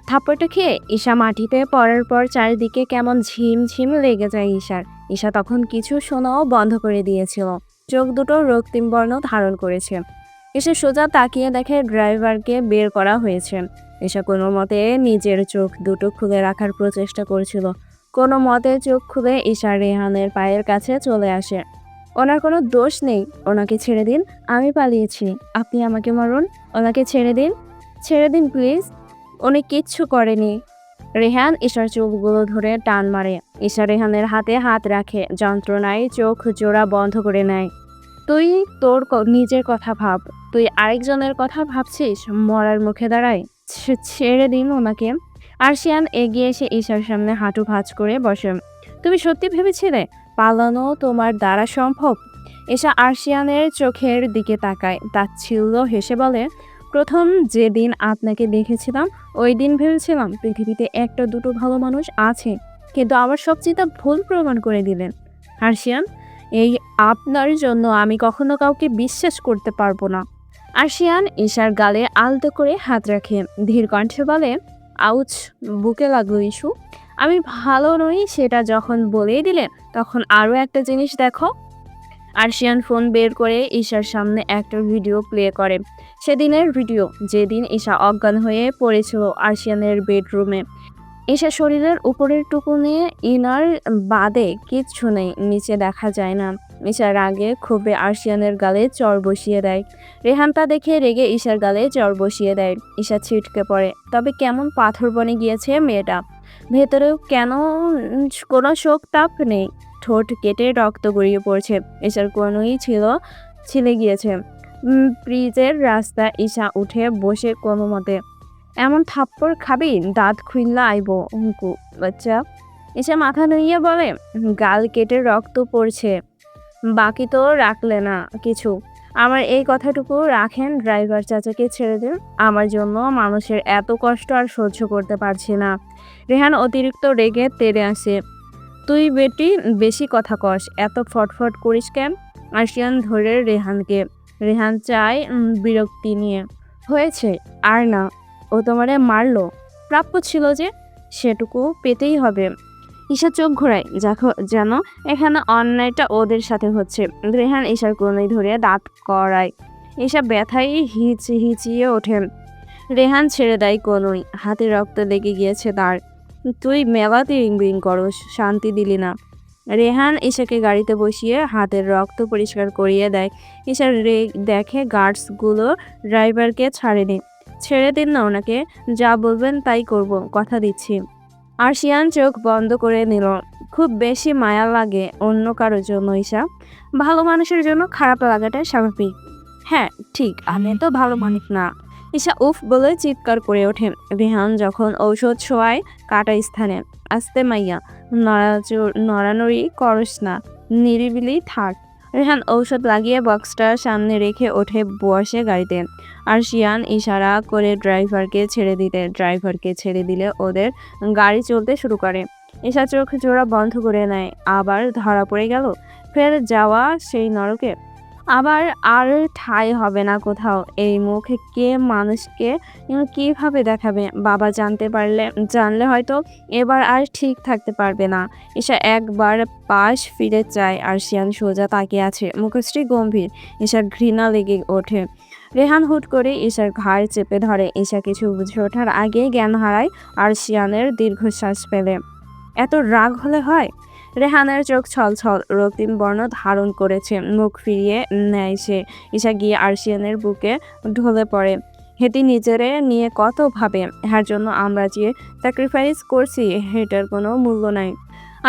থাপ্পড়টা খেয়ে ঈশা মাটিতে পড়ার পর চারিদিকে কেমন ঝিমঝিম লেগে যায় ঈশার। ঈশা তখন কিছু শোনাও বন্ধ করে দিয়েছিল। চোখ দুটো রক্তিম বর্ণ ধারণ করেছে। ঈশা সোজা তাকিয়ে দেখে ড্রাইভারকে বের করা হয়েছে। ঈশা কোনো মতে নিজের চোখ দুটো খুলে রাখার প্রচেষ্টা করছিল। কোনো মতে চোখ খুলে ঈশা রেহানের পায়ের কাছে চলে আসে। ওনার কোনো দোষ নেই, ওনাকে ছেড়ে দিন। আমি পালিয়েছি, আপনি আমাকে মারুন, ওনাকে ছেড়ে দিন, ছেড়ে দিন প্লিজ। উনি কিচ্ছু করেনি। রেহান ঈশার চুলগুলো ধরে টান মারে। ঈশা রেহানের হাতে হাত রাখে, যন্ত্রণায় চোখ জোড়া বন্ধ করে নেয়। তুই তোর নিজের কথা ভাব, তুই আরেকজনের কথা ভাবছিস মরার মুখে দাঁড়ায়। ছেড়ে দিন ওনাকে। আরশিয়ান এগিয়ে এসে ঈশার সামনে হাঁটু ভাঁজ করে বসে। তুমি সত্যি ভেবেছিলে পালানো তোমার দ্বারা সম্ভব? ঈশা আরশিয়ানের চোখের দিকে তাকায়, তাচ্ছিল্য হেসে বলে, প্রথম যেদিন আপনাকে দেখেছিলাম ওই দিন ভেবেছিলাম পৃথিবীতে একটা দুটো ভালো মানুষ আছে, কিন্তু আমার সব চিন্তা ভুল প্রমাণ করে দিলেন। আরশিয়ান, এই আপনার জন্য আমি কখনো কাউকে বিশ্বাস করতে পারবো না। আরশিয়ান ঈশার গালে আলতো করে হাত রাখে, ধীর কণ্ঠে বলে, আউচ, বুকে লাগলো ইস্যু। আমি ভালো নই সেটা যখন বলেই দিলেন, তখন আরও একটা জিনিস দেখো। আরশিয়ান ফোন বের করে ঈশার সামনে একটা ভিডিও প্লে করে। সেদিনের ভিডিও, যেদিন ঈশা অজ্ঞান হয়ে পড়েছিল আরশিয়ানের বেডরুমে। ঈশা শরীরের উপরের টুকু নিয়ে ইনার বাদে কিচ্ছু নেই, নিচে দেখা যায় না। ঈশা রাগে ক্ষোভে আরশিয়ানের গালে চড় বসিয়ে দেয়। রেহান তা দেখে রেগে ঈশার গালে চড় বসিয়ে দেয়। ঈশা ছিটকে পড়ে। তবে কেমন পাথর বনে গিয়েছে মেয়েটা। ভেতরেও কেন কোনো শোক তাপ নেই। ঠোঁট কেটে রক্ত গড়িয়ে পড়ছে। ঈশার কোনোই ছিলে গিয়েছে। ব্রিজের রাস্তা ঈশা উঠে বসে কোনো মতে। এমন থাপ্পড় খাবি দাঁত খুইল্লা আইব হুঙ্কু বাচ্চা। এসে মাথা নুইয়ে বলে, গাল কেটে রক্ত পড়ছে, বাকি তো রাখলে না কিছু। আমার এই কথাটুকু রাখেন, ড্রাইভার চাচাকে ছেড়ে দিন। আমার জন্য মানুষের এত কষ্ট আর সহ্য করতে পারছি না। রেহান অতিরিক্ত রেগে তেড়ে আসে। তুই বেটি বেশি কথা কস, এত ফটফট করিস কেন? আরশিয়ান ধরে রেহানকে। রেহান চায় বিরক্তি নিয়ে। হয়েছে আর না, ও তোমারে মারলো, প্রাপ্য ছিল যে, সেটুকু পেতেই হবে। ঈশা চোখ ঘোরায়, যেন এখানে অন্যায়টা ওদের সাথে হচ্ছে। রেহান ঈশার কোণে ধরে দাঁত করায়। ঈশা ব্যথায় হিচিয়ে ওঠে। রেহান ছেড়ে দেয় কোনোই, হাতে রক্ত লেগে গিয়েছে তার। তুই মেলাতে রিং করস, শান্তি দিলি না। রেহান ঈশাকে গাড়িতে বসিয়ে হাতের রক্ত পরিষ্কার করিয়ে দেয়। ঈশা দেখে গার্ডসগুলো ড্রাইভারকে ছাড়েনি। ছেড়ে দিন না ওনাকে, যা বলবেন তাই করব, কথা দিচ্ছি। আরশিয়ান চোখ বন্ধ করে নিল। খুব বেশি মায়া লাগে অন্য কারোর জন্য ঈশা। ভালো মানুষের জন্য খারাপ লাগাটা স্বাভাবিক। হ্যাঁ ঠিক, আমি তো ভালো মানুষ না। ঈশা উফ বলে চিৎকার করে ওঠে। রেহান যখন ঔষধ ছোঁয়ায় কাটা স্থানে, আস্তে মাইয়া, নড়ানড়ি করস না, নিরিবিলি থাক। রেহান ঔষধ লাগিয়ে বক্সটা সামনে রেখে ওঠে বসে গাড়িতে। আরশিয়ান ইশারা করে ড্রাইভারকে ছেড়ে দিলে ওদের গাড়ি চলতে শুরু করে। ঈশা চোখ জোড়া বন্ধ করে নেয়। আবার ধরা পড়ে গেল, ফের যাওয়া সেই নরকে। আবার আর ঠাঁই হবে না কোথাও। এই মুখ কে মানুষকে কিভাবে দেখাবে? বাবা জানলে হয়তো এবার আর ঠিক থাকতে পারবে না। ঈশা একবার পাশ ফিরে চায়। আরশিয়ান সোজা তাকিয়ে আছে, মুখশ্রী গম্ভীর। ঈশার ঘৃণা লেগে ওঠে। রেহান হুট করে ঈশার ঘাড় চেপে ধরে। ঈশা কিছু বুঝে ওঠার আগেই জ্ঞান হারায় আরশিয়ানের দীর্ঘশ্বাস ফেলে। এত রাগ হলে হয়? রেহানের চোখ ছলছল রক্তিম বর্ণ ধারণ করেছে। মুখ ফিরিয়ে নেয় সে। ঈশা গিয়ে আরশিয়ানের বুকে ঢলে পড়ে। হেতি নিজেরে নিয়ে কত ভাবে, এর জন্য আমরা যে স্যাক্রিফাইস করছি সেটার কোনো মূল্য নাই।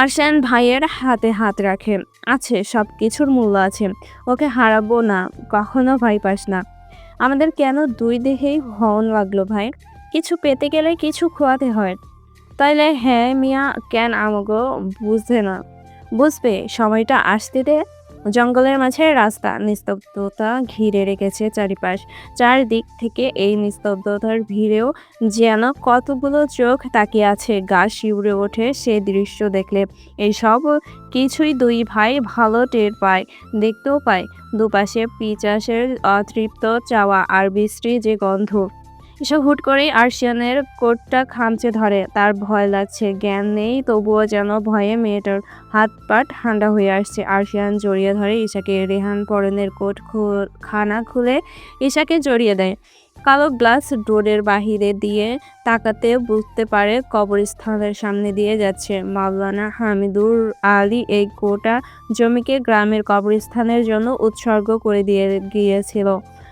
আরশিয়ান ভাইয়ের হাতে হাত রাখে। আছে, সব কিছুর মূল্য আছে। ওকে হারাবো না, কখনো ভয় পাস না। আমাদের কেন দুই দেহেই হন লাগলো ভাই? কিছু পেতে গেলে কিছু খোয়াতে হয়। তাইলে হ্যাঁ মিয়া, কেন আমাগো বুঝে না? বুঝবে, সময়টা আসতে দে। জঙ্গলের মাঝে রাস্তা, নিস্তব্ধতা ঘিরে রেখেছে চারিপাশ। চারদিক থেকে এই নিস্তব্ধতার ভিড়েও যেন কতগুলো চোখ তাকিয়ে আছে। গা শিউরে ওঠে সে দৃশ্য দেখলে। এইসব কিছুই দুই ভাই ভালো টের পায়, দেখতেও পায়। দুপাশে পিচাসের অতৃপ্ত চাওয়া আর বিশ্রী যে গন্ধ। এসব হুট করেই আরশিয়ানের কোটটা খামচে ধরে। তার ভয় লাগছে, জ্ঞান নেই, তবুও যেন ভয়ে মেয়েটার হাত পা ঠান্ডা হয়ে আসছে। আরশিয়ান জড়িয়ে ধরে ঈশাকে। রেহান পরনের কোট খানা খুলে ঈশাকে জড়িয়ে দেয়। কালো গ্লাস ডোরের বাহিরে দিয়ে তাকাতে বুঝতে পারে কবরস্থানের সামনে দিয়ে যাচ্ছে। মাওলানা হামিদুর আলী এই গোটা জমিকে গ্রামের কবরস্থানের জন্য উৎসর্গ করে দিয়ে গিয়েছিল।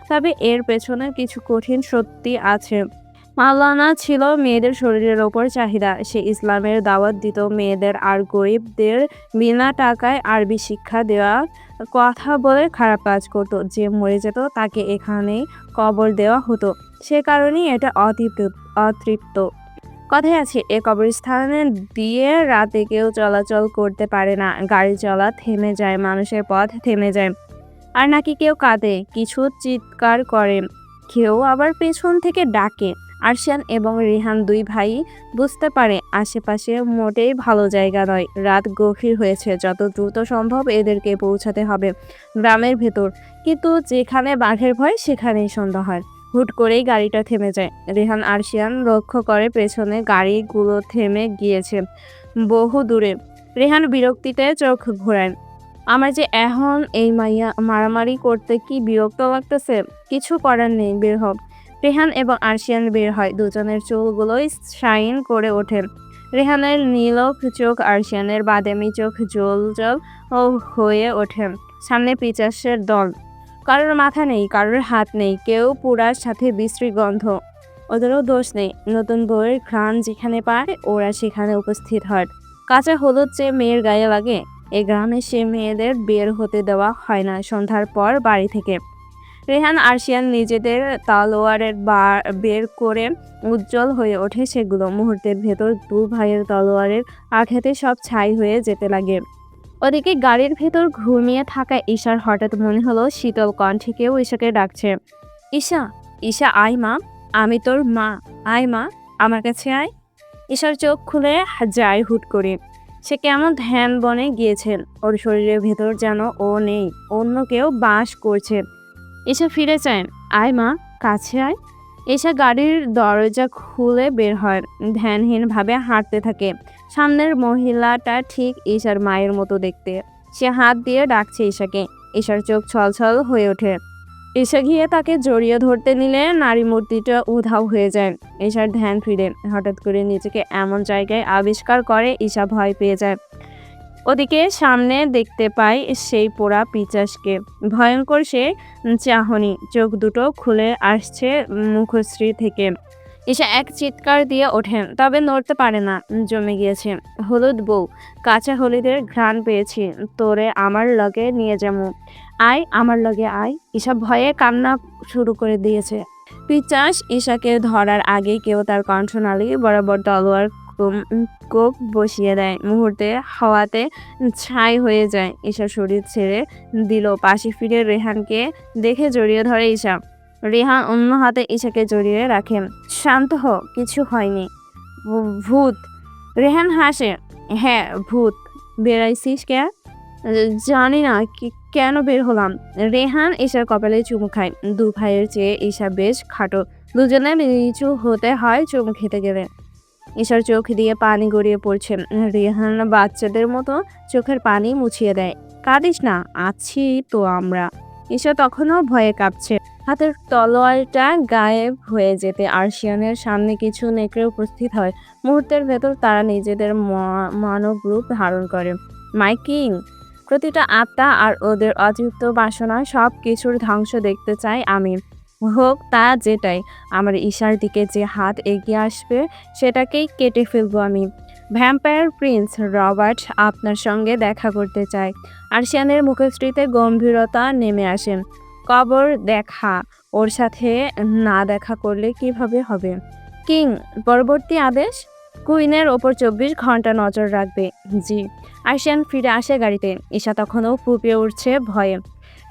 তবে এর পেছনে কিছু কঠিন সত্যি আছে। মাওলানা ছিল মেয়েদের শরীরের ওপর চাহিদা। সে ইসলামের দাওয়াত দিত মেয়েদের আর গরিবদের বিনা টাকায় আরবি শিক্ষা দেওয়া, কথা বলে খারাপ কাজ করত। যে মরে যেত তাকে এখানেই কবর দেওয়া হতো। সে কারণেই এটা অতৃপ্ত। কথায় আছে, এ কবরস্থানে দিয়ে রাতে কেউ চলাচল করতে পারে না। গাড়ি চলা থেমে যায়, মানুষের পথ থেমে যায়। আর নাকি কেউ কাঁদে, কিছু চিৎকার করে, কেউ আবার পেছন থেকে ডাকে। আরশিয়ান এবং রেহান দুই ভাই বুঝতে পারে আশেপাশে মোটেই ভালো জায়গা নয়। রাত গভীর হয়েছে, যত দ্রুত সম্ভব এদেরকে পৌঁছাতে হবে গ্রামের ভেতর। কিন্তু যেখানে বাঘের ভয় সেখানেই সন্ধ্যা হয়। হুট করেই গাড়িটা থেমে যায়। রেহান আরশিয়ান লক্ষ্য করে পেছনে গাড়িগুলো থেমে গিয়েছে বহু দূরে। রেহান বিরক্তিতে চোখ ঘোরায়। আমার যে এখন এই মারামারি করতে কি বিরক্ত লাগতেছে। কিছু করার নেই, বের হব। রেহান এবং আরশিয়ান বের হয়। দুজনের চুলগুলোই শাইন করে ওঠে। রেহানের নীলক চোখ, আরশিয়ানের বাদামি চোখ জ্বল হয়ে ওঠে। সামনে পিচাসের দল। কারোর মাথা নেই, কারোর হাত নেই, কেউ পুরার সাথে বিশ্রী গন্ধ। ওদেরও দোষ নেই, নতুন বউয়ের ঘ্রাণ যেখানে পায় ওরা সেখানে উপস্থিত হয়। কাঁচা হলুদ যে মেয়ের গায়ে লাগে, এই গ্রামে সে মেয়েদের বের হতে দেওয়া হয় না সন্ধ্যার পর বাড়ি থেকে। রেহান আরশিয়ান নিজেদের তলোয়ারের বের করে উজ্জ্বল হয়ে ওঠে সেগুলো। মুহূর্তের ভেতর দু ভাইয়ের তলোয়ারের আঘাতে সব ছাই হয়ে যেতে লাগে। ওদিকে গাড়ির ভেতর ঘুমিয়ে থাকা ঈশার হঠাৎ মনে হলো শীতল কণ্ঠে কেউ ঈশাকে ডাকছে। ঈশা, ঈশা আয় মা, আমি তোর মা, আয় মা, আমার কাছে আয়। ঈশার চোখ খুলে যায় হুট করে। সে কেমন ধ্যান বনে গিয়েছেন। ওর শরীরের ভেতর যেন ও নেই, অন্য কেউ বাস করছে। ঈশা ফিরে চায়। আয় মা, কাছে আয়। ঈশা গাড়ির দরজা খুলে বের হয়। ধ্যানহীনভাবে হাঁটতে থাকে। সামনের মহিলাটা ঠিক ঈশার মায়ের মতো দেখতে। সে হাত দিয়ে ডাকছে ঈশাকে। ঈশার চোখ ছলছল হয়ে ওঠে। ঈশা গিয়ে তাকে জড়িয়ে ধরতে নিলে নারী মূর্তিটা উধাও হয়ে যায়। ঈশার ধ্যান ফিরে। হঠাৎ করে নিজেকে এমন জায়গায় আবিষ্কার করে ঈশা ভয় পেয়ে যায়। ওদিকে সামনে দেখতে পায় সেই পোড়া পিচাসকে। ভয়ঙ্কর সে চাহনি, চোখ দুটো খুলে আসছে মুখশ্রী থেকে। ঈশা এক চিৎকার দিয়ে ওঠেন, তবে নড়তে পারে না। জমে গিয়েছে। হলুদ বউ, কাঁচা হলুদের ঘ্রাণ পেয়েছি, তোরে আমার লগে নিয়ে যাবো, আয় আমার লগে আয়। ঈশা ভয়ে কান্না শুরু করে দিয়েছে। পিচাস ঈশাকে ধরার আগেই কেউ তার কণ্ঠনালী বরাবর তলোয়ার কোপ বসিয়ে দেয়। মুহূর্তে হাওয়াতে ছাই হয়ে যায়। ঈশা শরীর ছেড়ে দিল। পাশে ফিরে রেহানকে দেখে জড়িয়ে ধরে ঈশা। রেহান অন্য হাতে ঈশাকে জড়িয়ে রাখে। শান্ত হ, কিছু হয়নি। ভূত। রেহান হাসে। হ্যাঁ ভূত। বেরাইছিস কে? জানি না কেন বের হলাম। রেহান ঈশার কপালে চুমু খায়। দু ভাইয়ের চেয়ে ঈশা বেশ খাটো। দুজনে নিচু হতে হয় চুমু খেতে গেলে। ঈশার চোখ দিয়ে পানি গড়িয়ে পড়ছে। রেহান বাচ্চাদের মতো চোখের পানি মুছিয়ে দেয়। কাঁদিস না, আছি তো আমরা। ঈশা তখনও ভয়ে কাঁপছে। হাতের তলোয়ারটা গায়েব হয়ে যেতে আরশিয়ানের সামনে কিছু নেকড়ে উপস্থিত হয়। মুহূর্তের ভেতর তারা নিজেদের মানব রূপ ধারণ করে। মাই কিং। প্রতিটা আত্মা আর ওদের অতৃপ্ত বাসনা, সব কিছুর ধ্বংস দেখতে চাই আমি। হোক তা যেটাই। আমার ঈশার দিকে যে হাত এগিয়ে আসবে সেটাকেই কেটে ফেলবো আমি। ভ্যাম্পায়ার প্রিন্স রবার্ট আপনার সঙ্গে দেখা করতে চায়। আরশিয়ানের মুখশ্রীতে গম্ভীরতা নেমে আসেন। কবর দেখা, ওর সাথে না দেখা করলে কিভাবে হবে? কিং, পরবর্তী আদেশ। কুইনের ওপর 24 ঘন্টা নজর রাখবে। জি। আরশিয়ান ফিরে আসে গাড়িতে। ঈশা তখনও ফুঁপিয়ে উঠছে ভয়ে।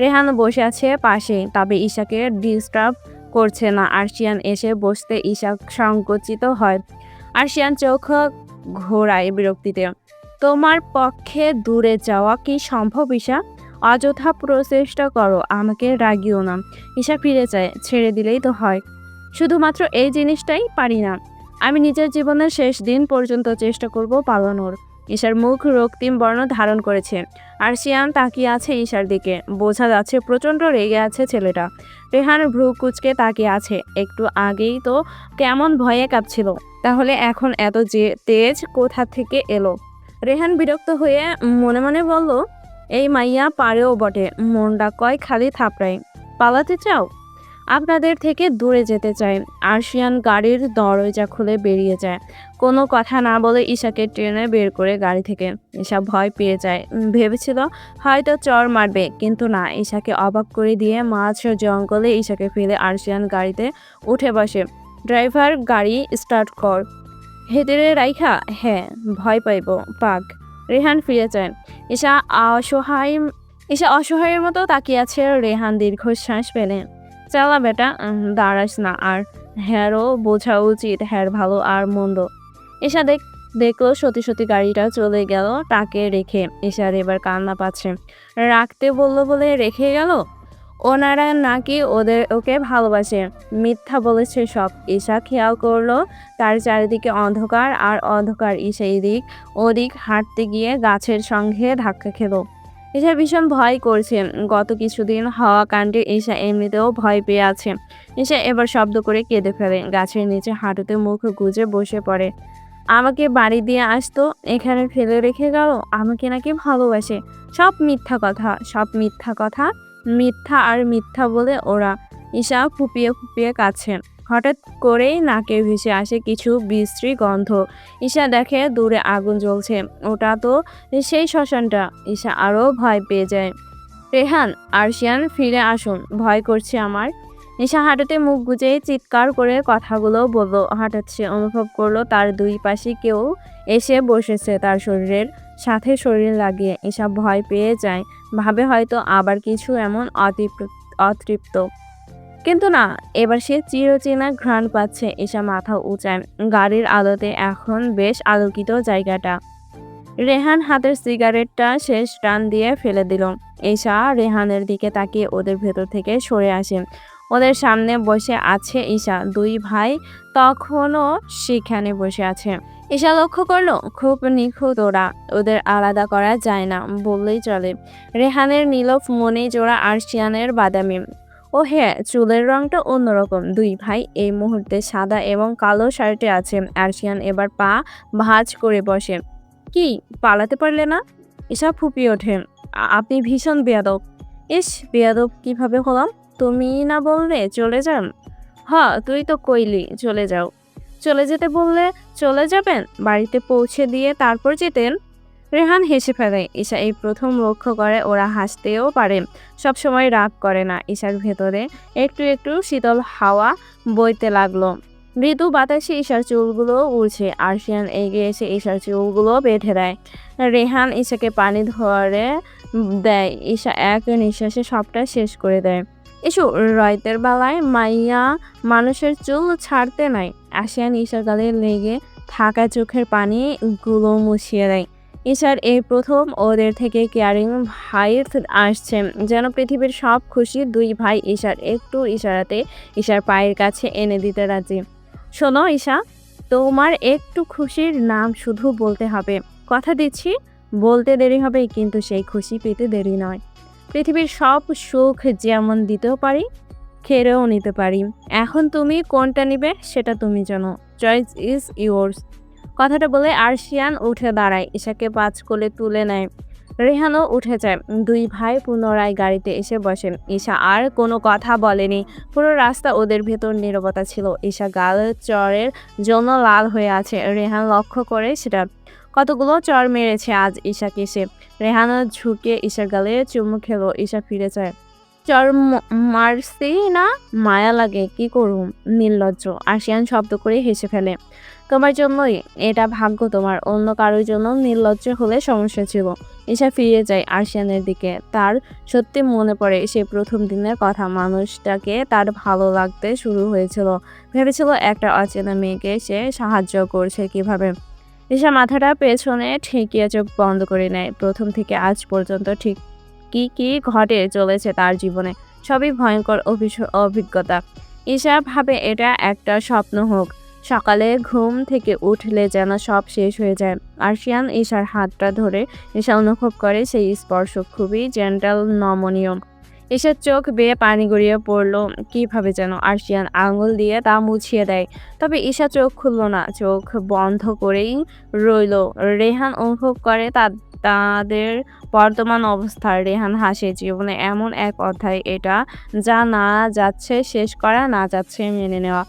রেহান বসে আছে পাশে, তবে ঈশাকে ডিস্টার্ব করছে না। আরশিয়ান এসে বসতে ঈশা সংকুচিত হয়। আরশিয়ান চোখ ঘোরায় বিরক্তিতে। তোমার পক্ষে দূরে যাওয়া কি সম্ভব ঈশা? অযথা প্রচেষ্টা করো, আমাকে রাগিও না। ঈশা ফিরে যায়, ছেড়ে দিলেই তো হয়। শুধুমাত্র এই জিনিসটাই পারি না। আমি নিজের জীবনের শেষ দিন পর্যন্ত চেষ্টা করব পালানোর। ঈশার মুখ রক্তিম বর্ণ ধারণ করেছে। আরশিয়ান তাকিয়ে আছে ঈশার দিকে। বোঝা যাচ্ছে প্রচণ্ড রেগে আছে ছেলেটা। রেহান ভ্রু কুঁচকে তাকিয়ে আছে। একটু আগেই তো কেমন ভয়ে কাঁপছিল, তাহলে এখন এত যে তেজ কোথা থেকে এলো? রেহান বিরক্ত হয়ে মনে মনে বলল, এই মাইয়া পারেও বটে, মনটা কয় খালি থাপড়ায়। পালাতে চাও? আপনাদের থেকে দূরে যেতে চায়। আরশিয়ান গাড়ির দরজা খুলে বেরিয়ে যায়। কোনো কথা না বলে ঈশাকে টেনে বের করে গাড়ি থেকে। ঈশা ভয় পেয়ে যায়। ভেবেছিল হয়তো চর মারবে, কিন্তু না। ঈশাকে অবাক করে দিয়ে মাঝ জঙ্গলে ঈশাকে ফেলে আরশিয়ান গাড়িতে উঠে বসে। ড্রাইভার, গাড়ি স্টার্ট কর। হেতেরে রাইখা? হ্যাঁ। ভয় পাইব পাক। রেহান ফিরে যায়। ঈশা অসহায় ঈশা অসহায়ের মতো তাকিয়ে আছে। রেহান দীর্ঘশ্বাস ফেলে। চালা বেটা, দাঁড়াস না আর। হ্যারও বোঝা উচিত হ্যার ভালো আর মন্দ। ঈশা দেখলো সত্যি সত্যি গাড়িটা চলে গেল তাকে রেখে। ঈশার এবার কান্না পাচ্ছে। রাখতে বললো বলে রেখে গেল? ওনারা নাকি ওকে ভালোবাসে। মিথ্যা বলেছে সব। ঈশা খেয়াল করলো তার চারিদিকে অন্ধকার আর অন্ধকার। ঈশা এদিক ওদিক হাঁটতে গিয়ে গাছের সঙ্গে ধাক্কা খেলো। ঈশা ভীষণ ভয় করছে। গত কিছুদিন হওয়া কাণ্ডে ঈশা এমনিতেও ভয় পেয়ে আছে। ঈশা এবার শব্দ করে কেঁদে ফেলে। গাছের নিচে হাঁটুতে মুখ গুজে বসে পড়ে। আমাকে বাড়ি দিয়ে আসতো, এখানে ফেলে রেখে গেল। আমাকে নাকি ভালোবাসে। সব মিথ্যা কথা, সব মিথ্যা কথা। মিথ্যা আর মিথ্যা বলে ওরা। ঈশা ফুপিয়ে ফুপিয়ে কাঁদছে। হঠাৎ করেই নাকে ভেসে আসে কিছু বিশ্রী গন্ধ। ঈশা দেখে দূরে আগুন জ্বলছে। ওটা তো সেই শ্মশানটা। ঈশা আরও ভয় পেয়ে যায়। রেহান, আরশিয়ান ফিরে আসুন, ভয় করছে আমার। ঈশা হাঁটুতে মুখ গুজে চিৎকার করে কথাগুলো বলল। হঠাৎ সে অনুভব করলো তার দুই পাশে কেউ এসে বসেছে, তার শরীরের সাথে শরীর লাগিয়ে। ঈশা ভয় পেয়ে যায়, ভাবে হয়তো আবার কিছু এমন অতৃপ্ত। কিন্তু না, এবার সে চিরচেনা ঘ্রাণ পাচ্ছে। ঈশা মাথা উঁচায়। গাড়ির আলোতে এখন বেশ আলোকিত জায়গাটা। রেহান হাতের সিগারেটটা শেষ টান দিয়ে ফেলে দিল। ঈশা রেহানের দিকে তাকিয়ে ওদের ভেতর থেকে সরে আসে। ওদের সামনে বসে আছে ঈশা। দুই ভাই তখনও সেখানে বসে আছে। ঈশা লক্ষ্য করলো খুব নিখুঁত ওরা। ওদের আলাদা করা যায় না বললেই চলে। রেহানের নীলফ মনে জোড়া, আরশিয়ানের বাদামি। ও হ্যাঁ, চুলের রংটা অন্যরকম। দুই ভাই এই মুহূর্তে সাদা এবং কালো শার্টে আছে। আরশিয়ান এবার পা ভাঁজ করে বসে। কি, পালাতে পারলে না? এসব ফুপিয়ে ওঠে। আপনি ভীষণ বেয়াদব। ইস, বেয়াদব কিভাবে হলাম? তুমি না বললে চলে যান? হ, তুই তো কইলি চলে যাও। চলে যেতে বললে চলে যাবেন? বাড়িতে পৌঁছে দিয়ে তারপর যেতেন? রেহান হেসে ফেলে। ঈশা এই প্রথম লক্ষ্য করে ওরা হাসতেও পারে, সবসময় রাগ করে না। ঈশার ভেতরে একটু একটু শীতল হাওয়া বইতে লাগলো। মৃদু বাতাসে ঈশার চুলগুলো উড়ছে। আরশিয়ান এগিয়ে এসে ঈশার চুলগুলো বেঁধে দেয়। রেহান ঈশাকে পানি ধরে দেয়। ঈশা এক নিঃশ্বাসে সবটা শেষ করে দেয়। এসো, রাইতের বেলায় মাইয়া মানুষের চুল ছাড়তে নাই। আরশিয়ান ঈশার গালে লেগে থাকা চোখের পানি গুলো মুছিয়ে দেয়। ঈশার এই প্রথম ওদের থেকে কেয়ারিং ভাইব আসছে, যেন পৃথিবীর সব খুশি দুই ভাই ঈশার একটু ইশারাতে ঈশার পায়ের কাছে এনে দিতে রাজি। শোনো ঈশা, তোমার একটু খুশির নাম শুধু বলতে হবে। কথা দিচ্ছি, বলতে দেরি হবে কিন্তু সেই খুশি পেতে দেরি নয়। পৃথিবীর সব সুখ যেমন দিতেও পারি, খেরেও নিতে পারি। এখন তুমি কোনটা নিবে সেটা তুমি জানো। Choice is yours. কথাটা বলে আরশিয়ান উঠে দাঁড়ায়, ঈশাকে পাঁচ কোলে তুলে নেয়। রেহানও উঠে যায়। দুই ভাই পুনরায় গাড়িতে এসে বসেন। ঈশা আর কোনো কথা বলেনি। পুরো রাস্তা ওদের ভেতর নীরবতা ছিল। ঈশা গাল চরের জন্য লাল হয়ে আছে। রেহান লক্ষ্য করে সেটা। কতগুলো চর মেরেছে আজ ঈশাকে সে। রেহানও ঝুঁকে ঈশার গালে চুমু খেলো। ঈশা ফিরে যায়। চর মারছি না, মায়া লাগে, কি করুম, নির্লজ্জ। আরশিয়ান শব্দ করে হেসে ফেলে। তোমার জন্যই এটা ভাগ্য তোমার, অন্য কারোর জন্য নির্লজ্জ হলে সমস্যা ছিল। ঈশা ফিরে যায় আরশিয়ানের দিকে। তার সত্যি মনে পড়ে সে প্রথম দিনের কথা। মানুষটাকে তার ভালো লাগতে শুরু হয়েছিল। ভেবেছিল একটা অচেনা মেয়েকে সে সাহায্য করছে কিভাবে। ঈশা মাথাটা পেছনে ঠেকিয়ে চোখ বন্ধ করে নেয়। প্রথম থেকে আজ পর্যন্ত ঠিক কি কি ঘটে চলেছে তার জীবনে, সবই ভয়ঙ্কর অভিজ্ঞতা। ঈশা ভাবে এটা একটা স্বপ্ন হোক। সকালে ঘুম থেকে উঠলে যেন সব শেষ হয়ে যায়। আরশিয়ান ঈশার হাতটা ধরে। ঈশা অনুভব করে সেই স্পর্শ খুবই জেন্টাল, নমনীয়। ঈশার চোখ বেয়ে পানি গড়িয়ে পড়ল কিভাবে যেন। আরশিয়ান আঙুল দিয়ে তা মুছিয়ে দেয়। তবে ঈশা চোখ খুলল না, চোখ বন্ধ করেই রইল। রেহান অনুভব করে তাদের বর্তমান অবস্থা। রেহান হাসে। জীবনে এমন এক অধ্যায় এটা, যা না যাচ্ছে শেষ করা, না যাচ্ছে মেনে নেওয়া।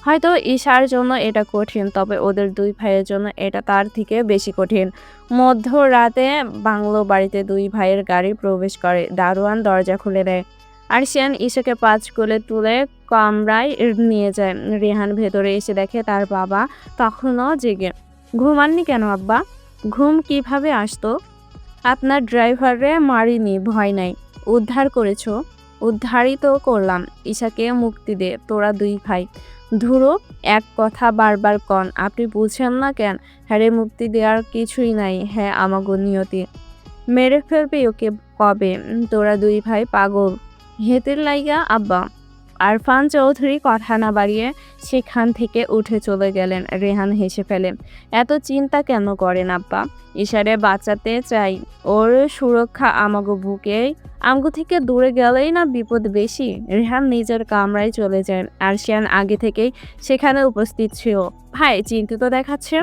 হয়তো ঈশার জন্য এটা কঠিন, তবে ওদের দুই ভাইয়ের জন্য এটা তার থেকে বেশি কঠিন। মধ্যরাতে বাংলো বাড়িতে দুই ভাইয়ের গাড়ি প্রবেশ করে। দারোয়ান দরজা খুলে দেয়। আরশিয়ান ঈশাকে পাঁচ কোলে তুলে কামরায় নিয়ে যায়। রেহান ভেতরে এসে দেখে তার বাবা তখনও জেগে। ঘুমাননি কেন আব্বা? ঘুম কিভাবে আসতো? আপনার ড্রাইভারে মারিনি, ভয় নাই। উদ্ধার করেছো? উদ্ধারই তো করলাম। ঈশাকে মুক্তি দে, তোরা দুই ভাই। ধুরো, এক কথা বারবার কন, আপনি বুঝেন না কেন? হ্যারে মুক্তি দেওয়ার কিছুই নাই। হ্যাঁ আমাগো নিয়তি। মেরে ফেলবি ওকে কবে? তোরা দুই ভাই পাগল হেতের লাইগা আব্বা। আরফান চৌধুরী কথা না বাড়িয়ে সেখান থেকে উঠে চলে গেলেন। রেহান হেসে ফেলে। এত চিন্তা কেন করেন আব্বা? ইশারে বাঁচাতে চাই। ওর সুরক্ষা আমাগো বুকে। আমগো থেকে দূরে গেলেই না বিপদ বেশি। রেহান নিজের কামরায় চলে যান। আরশিয়ান আগে থেকেই সেখানে উপস্থিত ছিল। ভাই চিন্তিত দেখাচ্ছে।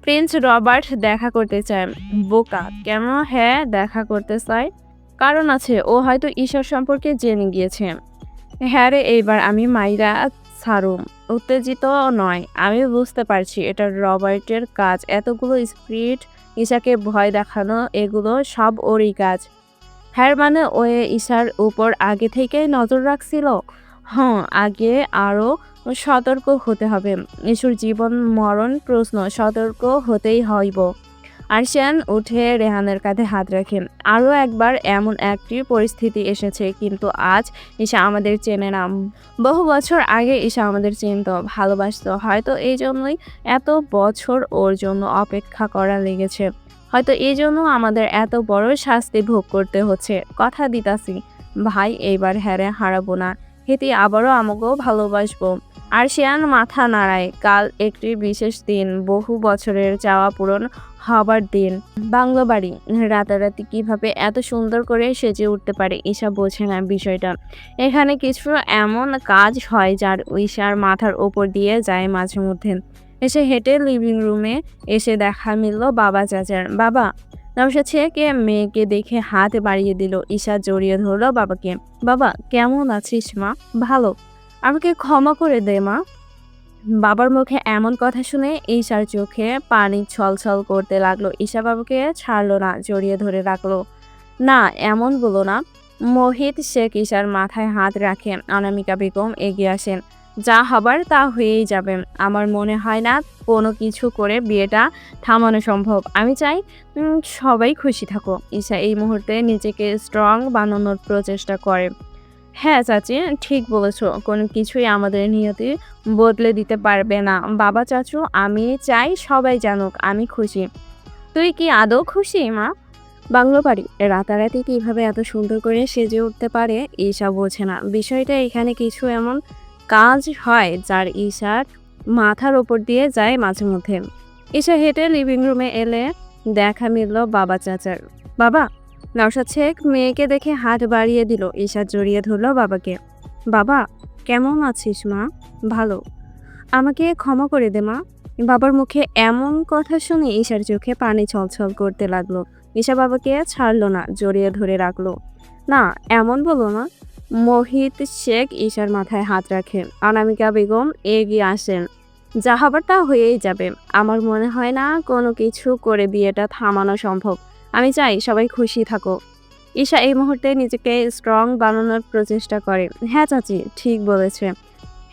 প্রিন্স রবার্ট দেখা করতে চায়। বোকা কেন? হ্যাঁ দেখা করতে চায়, কারণ আছে। ও হয়তো ঈশ্বর সম্পর্কে জেনে গিয়েছে। হ্যাঁ রে, এইবার আমি মাইরা ছাড়ুম। উত্তেজিত নয়, আমি বুঝতে পারছি এটা রবার্টের কাজ। এতগুলো স্পিরিট, ঈশাকে ভয় দেখানো, এগুলো সব ওরই কাজ। হ্যাঁ মানে ও ঈশার উপর আগে থেকেই নজর রাখছিল। হ্যাঁ, আগে আরো সতর্ক হতে হবে। ইস্যুর জীবন মরণ প্রশ্ন, সতর্ক হতেই হইব। আরশিয়ান উঠে রেহানের কাঁধে হাত রাখে। আরও একবার এমন একটি পরিস্থিতি এসেছে, কিন্তু আজ ঈশা আমাদের চেনে না। বহু বছর আগে ঈশা আমাদের চিনত, ভালোবাসত। হয়তো এই জন্যই এত বছর ওর জন্য অপেক্ষা করা লেগেছে। হয়তো এই জন্য আমাদের এত বড় শাস্তি ভোগ করতে হচ্ছে। কথা দিতাছি ভাই, এইবার হ্যারে হারাবো না। হেতি আবারও আমাকেও ভালোবাসবো। আরশিয়ান মাথা নাড়ায়। কাল একটি বিশেষ দিন, বহু বছরের চাওয়া পূরণ হবার দিন। বাংলো বাড়ি রাতারাতি কিভাবে এত সুন্দর করে সেজে উঠতে পারে ঈশা বোঝে না বিষয়টা। এখানে কিছু এমন কাজ হয় যার ঈশার মাথার ওপর দিয়ে যায় মাঝে মধ্যে। এসে হেঁটে লিভিং রুমে এসে দেখা মিলল বাবা চাচার। বাবা! নওশাদ ছেলেকে মেয়েকে দেখে হাত বাড়িয়ে দিল। ঈশা জড়িয়ে ধরল বাবাকে। বাবা কেমন আছিস মা? ভালো। আমাকে ক্ষমা করে দে মা। বাবার মুখে এমন কথা শুনে ঈশার চোখে পানি ছলছল করতে লাগলো। ঈশা বাবাকে ছাড়লো না, জড়িয়ে ধরে রাখলো। না এমন বলো না। মোহিত শেখ ঈশার মাথায় হাত রাখে। অনামিকা বেগম এগিয়ে আসেন। যা হবার তা হয়েই যাবে। আমার মনে হয় না কোনো কিছু করে বিয়েটা থামানো সম্ভব। আমি চাই সবাই খুশি থাকো। ঈশা এই মুহূর্তে নিজেকে স্ট্রং বানানোর প্রচেষ্টা করে। হ্যাঁ চাচি, ঠিক বলেছো। কোনো কিছুই আমাদের নিয়তি বদলে দিতে পারবে না। বাবা চাচু, আমি চাই সবাই জানুক আমি খুশি। তুই কি আদৌ খুশি মা? বাংলো বাড়ি রাতারাতি কিভাবে এত সুন্দর করে সেজে উঠতে পারে ঈশা বোঝে না। বিষয়টা এখানে কিছু এমন কাজ হয় যার ঈশার মাথার ওপর দিয়ে যায় মাঝে মধ্যে। ঈশা হেঁটে লিভিং রুমে এলে দেখা মিলল বাবা চাচার। বাবা! নওশাদ শেখ মেয়েকে দেখে হাত বাড়িয়ে দিল। ঈশা জড়িয়ে ধরল বাবাকে। বাবা কেমন আছিস মা? ভালো। আমাকে ক্ষমা করে দে মা। বাবার মুখে এমন কথা শুনে ঈশার চোখে পানি ছলছল করতে লাগলো। ঈশা বাবাকে ছাড়লো না, জড়িয়ে ধরে রাখলো। না এমন বলো না। মোহিত শেখ ঈশার মাথায় হাত রাখে। অনামিকা বেগম এগিয়ে আসেন। যা হবার তা হয়েই যাবে। আমার মনে হয় না কোনো কিছু করে বিয়েটা থামানো সম্ভব। আমি চাই সবাই খুশি থাকো। ঈশা এই মুহূর্তে নিজেকে স্ট্রং বানানোর প্রচেষ্টা করে। হ্যাঁ চাচি, ঠিক বলেছে।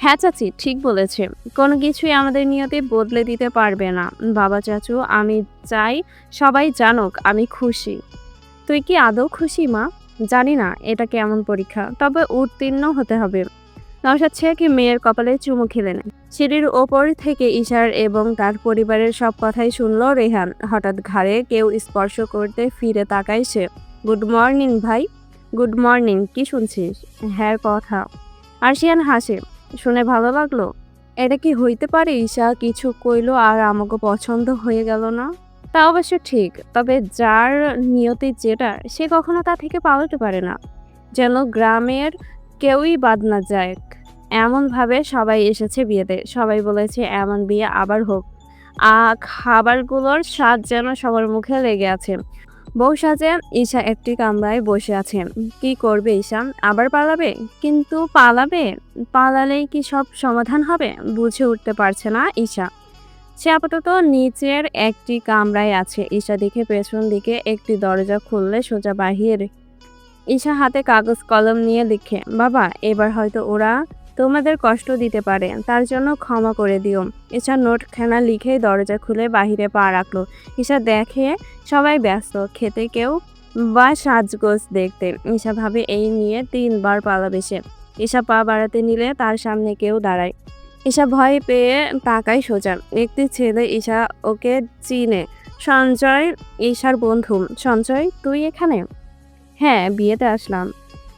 হ্যাঁ চাচি, ঠিক বলেছে। কোনো কিছুই আমাদের নিয়তি বদলে দিতে পারবে না। বাবা চাচু, আমি চাই সবাই জানুক আমি খুশি। তুই কি আদৌ খুশি মা? জানি না এটা কেমন পরীক্ষা, তবে উত্তীর্ণ হতে হবে। নওশাদ কি মেয়ের কপালে চুমু খেলেন। সিঁড়ির ওপর থেকে ঈশার এবং তার পরিবারের সব কথাই শুনল রেহান। হঠাৎ ঘাড়ে কেউ স্পর্শ করতে ফিরে তাকায় সে। গুড মর্নিং ভাই। Good morning. কি শুনছিস? হ্যাঁ কথা। আরশিয়ান হাসে। শুনে ভালো লাগলো। এটা কি হইতে পারে ঈশা কিছু কইলো আর আমাকে পছন্দ হয়ে গেল না? তা অবশ্য ঠিক, তবে যার নিয়তি যেটা সে কখনো তা থেকে পালাতে পারে না। যেন গ্রামের কেউই বাদ না যায়। এমনভাবে সবাই এসেছে বিয়েতে, সবাই বলেছে এমন বিয়ে আবার হোক। খাবারগুলোর স্বাদ যেন সবার মুখে লেগে আছে। বউ সাজে ঈশা একটি কামরায় বসে আছে। কি করবে ঈশা? আবার পালাবে? কিন্তু পালালেই কি সব সমাধান হবে? বুঝে উঠতে পারছে না ঈশা। সে আপাতত নিচের একটি কামরায় আছে। ঈশা দেখে পেছন দিকে একটি দরজা খুললে সোজা বাহির। ঈশা হাতে কাগজ কলম নিয়ে লিখে, বাবা এবার হয়তো ওরা তোমাদের কষ্ট দিতে পারে, তার জন্য ক্ষমা করে দিও। ঈশা নোটখানা লিখে দরজা খুলে বাহিরে পা রাখলো। ঈশা দেখে সবাই ব্যস্ত, খেতে কেউ বা সাজগোজ দেখতে। ঈশা ভাবে এই নিয়ে 3বার পালাবে সে। ঈশা পা বাড়াতে নিলে তার সামনে কেউ দাঁড়ায়। ঈশা ভয় পেয়ে তাকায় সোজা। একটি ছেলে ঈশা ওকে চিনে। সঞ্জয়, ঈশার বন্ধু। সঞ্জয়, তুই এখানে? হ্যাঁ, বিয়েতে আসলাম।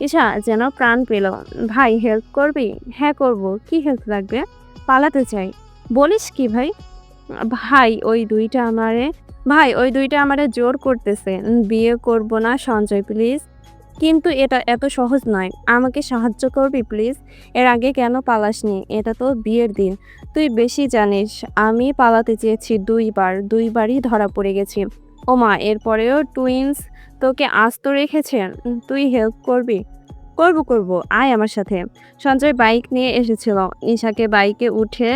ঈশা যেন প্রাণ পেল। ভাই হেল্প করবি? হ্যাঁ করব। কি হেল্প লাগবে? পালাতে চাই। বলিস কি ভাই? ভাই ওই দুইটা আমারে জোর করতেছে। বিয়ে করব না সঞ্জয় প্লিজ। কিন্তু এটা এত সহজ নয়। আমাকে সাহায্য করবি প্লিজ? এর আগে কেন পালাসনি? এটা তো বিয়ের দিন। তুই বেশি জানিস। আমি পালাতে চেয়েছি 2বার, 2বারই ধরা পড়ে গেছি। ওমা, এরপরেও টুইন্স তোকে আস্ত রেখেছে। তুই হেল্প করবি? করব। আয় আমার সাথে। সঞ্জয় বাইক নিয়ে এসেছিল। ঈশাকে বাইকে উঠে